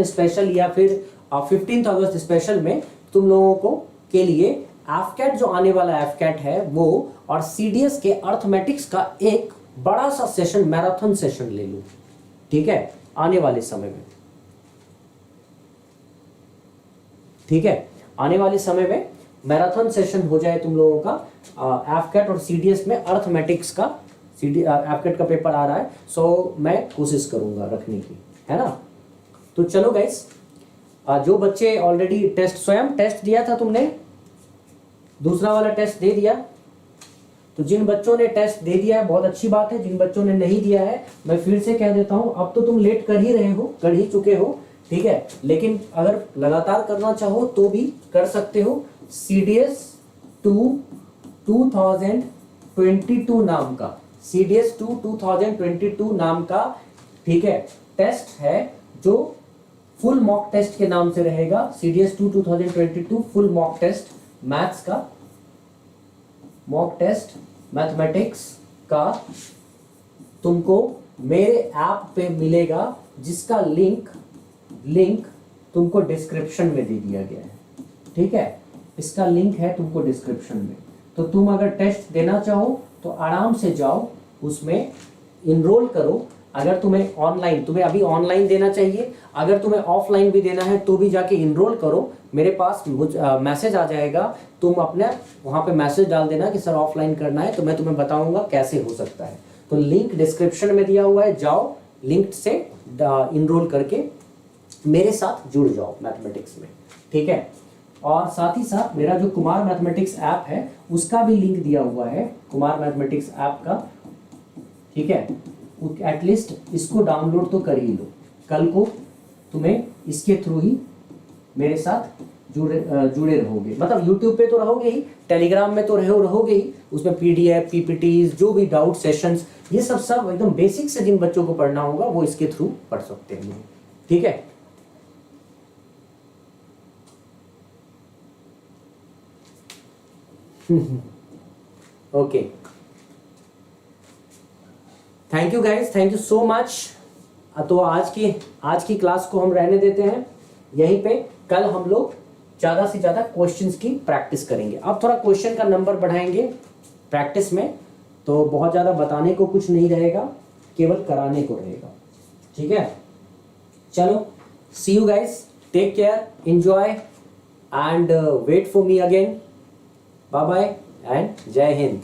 स्पेशल या फिर 15th अगस्त स्पेशल में तुम लोगों को के लिए एफकेट जो आने वाला एफकेट है वो और सीडीएस के अर्थमेटिक्स का एक बड़ा सा सेशन, मैराथन सेशन ले लूं, ठीक है, आने वाले समय में, ठीक है, आने वाले समय में मैराथन सेशन हो जाए तुम लोगों का एफकेट और सीडीएस में अर्थमेटिक्स का। एफकेट का पेपर आ रहा है, सो मैं कोशिश करूंगा रखने की, है ना। तो चलो गाइस, जो बच्चे ऑलरेडी टेस्ट, स्वयं टेस्ट दिया था तुमने, दूसरा वाला टेस्ट दे दिया, तो जिन बच्चों ने टेस्ट दे दिया है बहुत अच्छी बात है, जिन बच्चों ने नहीं दिया है मैं फिर से कह देता हूं, अब तो तुम लेट कर ही रहे हो, कर ही चुके हो, ठीक है, लेकिन अगर लगातार करना चाहो तो भी कर सकते हो। CDS 2022 नाम का, CDS 2022 नाम का, ठीक है, टेस्ट है जो फुल मॉक टेस्ट के नाम से रहेगा। CDS 2022 full mock test, maths का मॉक टेस्ट, मैथमेटिक्स का तुमको मेरे ऐप पे मिलेगा, जिसका लिंक तुमको डिस्क्रिप्शन में दे दिया गया है, ठीक है, इसका लिंक है तुमको डिस्क्रिप्शन में। तो तुम अगर टेस्ट देना चाहो तो आराम से जाओ, उसमें इनरोल करो। अगर तुम्हें ऑनलाइन, तुम्हें अभी ऑनलाइन देना चाहिए, अगर तुम्हें ऑफलाइन भी देना है तो भी जाके इनरोल करो। मेरे पास मैसेज आ जाएगा, तुम अपने वहाँ पे मैसेज डाल देना कि सर ऑफलाइन करना है, तो मैं तुम्हें बताऊंगा कैसे हो सकता है। तो लिंक डिस्क्रिप्शन में दिया हुआ है, जाओ लिंक से इनरोल करके मेरे साथ जुड़ जाओ मैथमेटिक्स में, ठीक है। और साथ ही साथ मेरा जो कुमार मैथमेटिक्स ऐप है उसका भी लिंक दिया हुआ है, कुमार मैथमेटिक्स ऐप का, ठीक है, एटलीस्ट इसको डाउनलोड तो कर ही लो, कल को तुम्हें इसके थ्रू ही मेरे साथ जुड़े रहोगे। मतलब यूट्यूब पे तो रहोगे ही, टेलीग्राम में तो रहोगे ही, उसमें PDF PPTs जो भी डाउट सेशंस, ये सब एकदम बेसिक से जिन बच्चों को पढ़ना होगा वो इसके थ्रू पढ़ सकते हैं, ठीक है। Okay, thank you guys, thank you so much. तो आज की क्लास को हम रहने देते हैं यहीं पे। कल हम लोग ज़्यादा से ज़्यादा क्वेश्चंस की प्रैक्टिस करेंगे। अब थोड़ा क्वेश्चन का नंबर बढ़ाएंगे प्रैक्टिस में, तो बहुत ज़्यादा बताने को कुछ नहीं रहेगा, केवल कराने को रहेगा, ठीक है। चलो, see you guys, take care, enjoy and wait for me again. Bye bye and Jai Hind.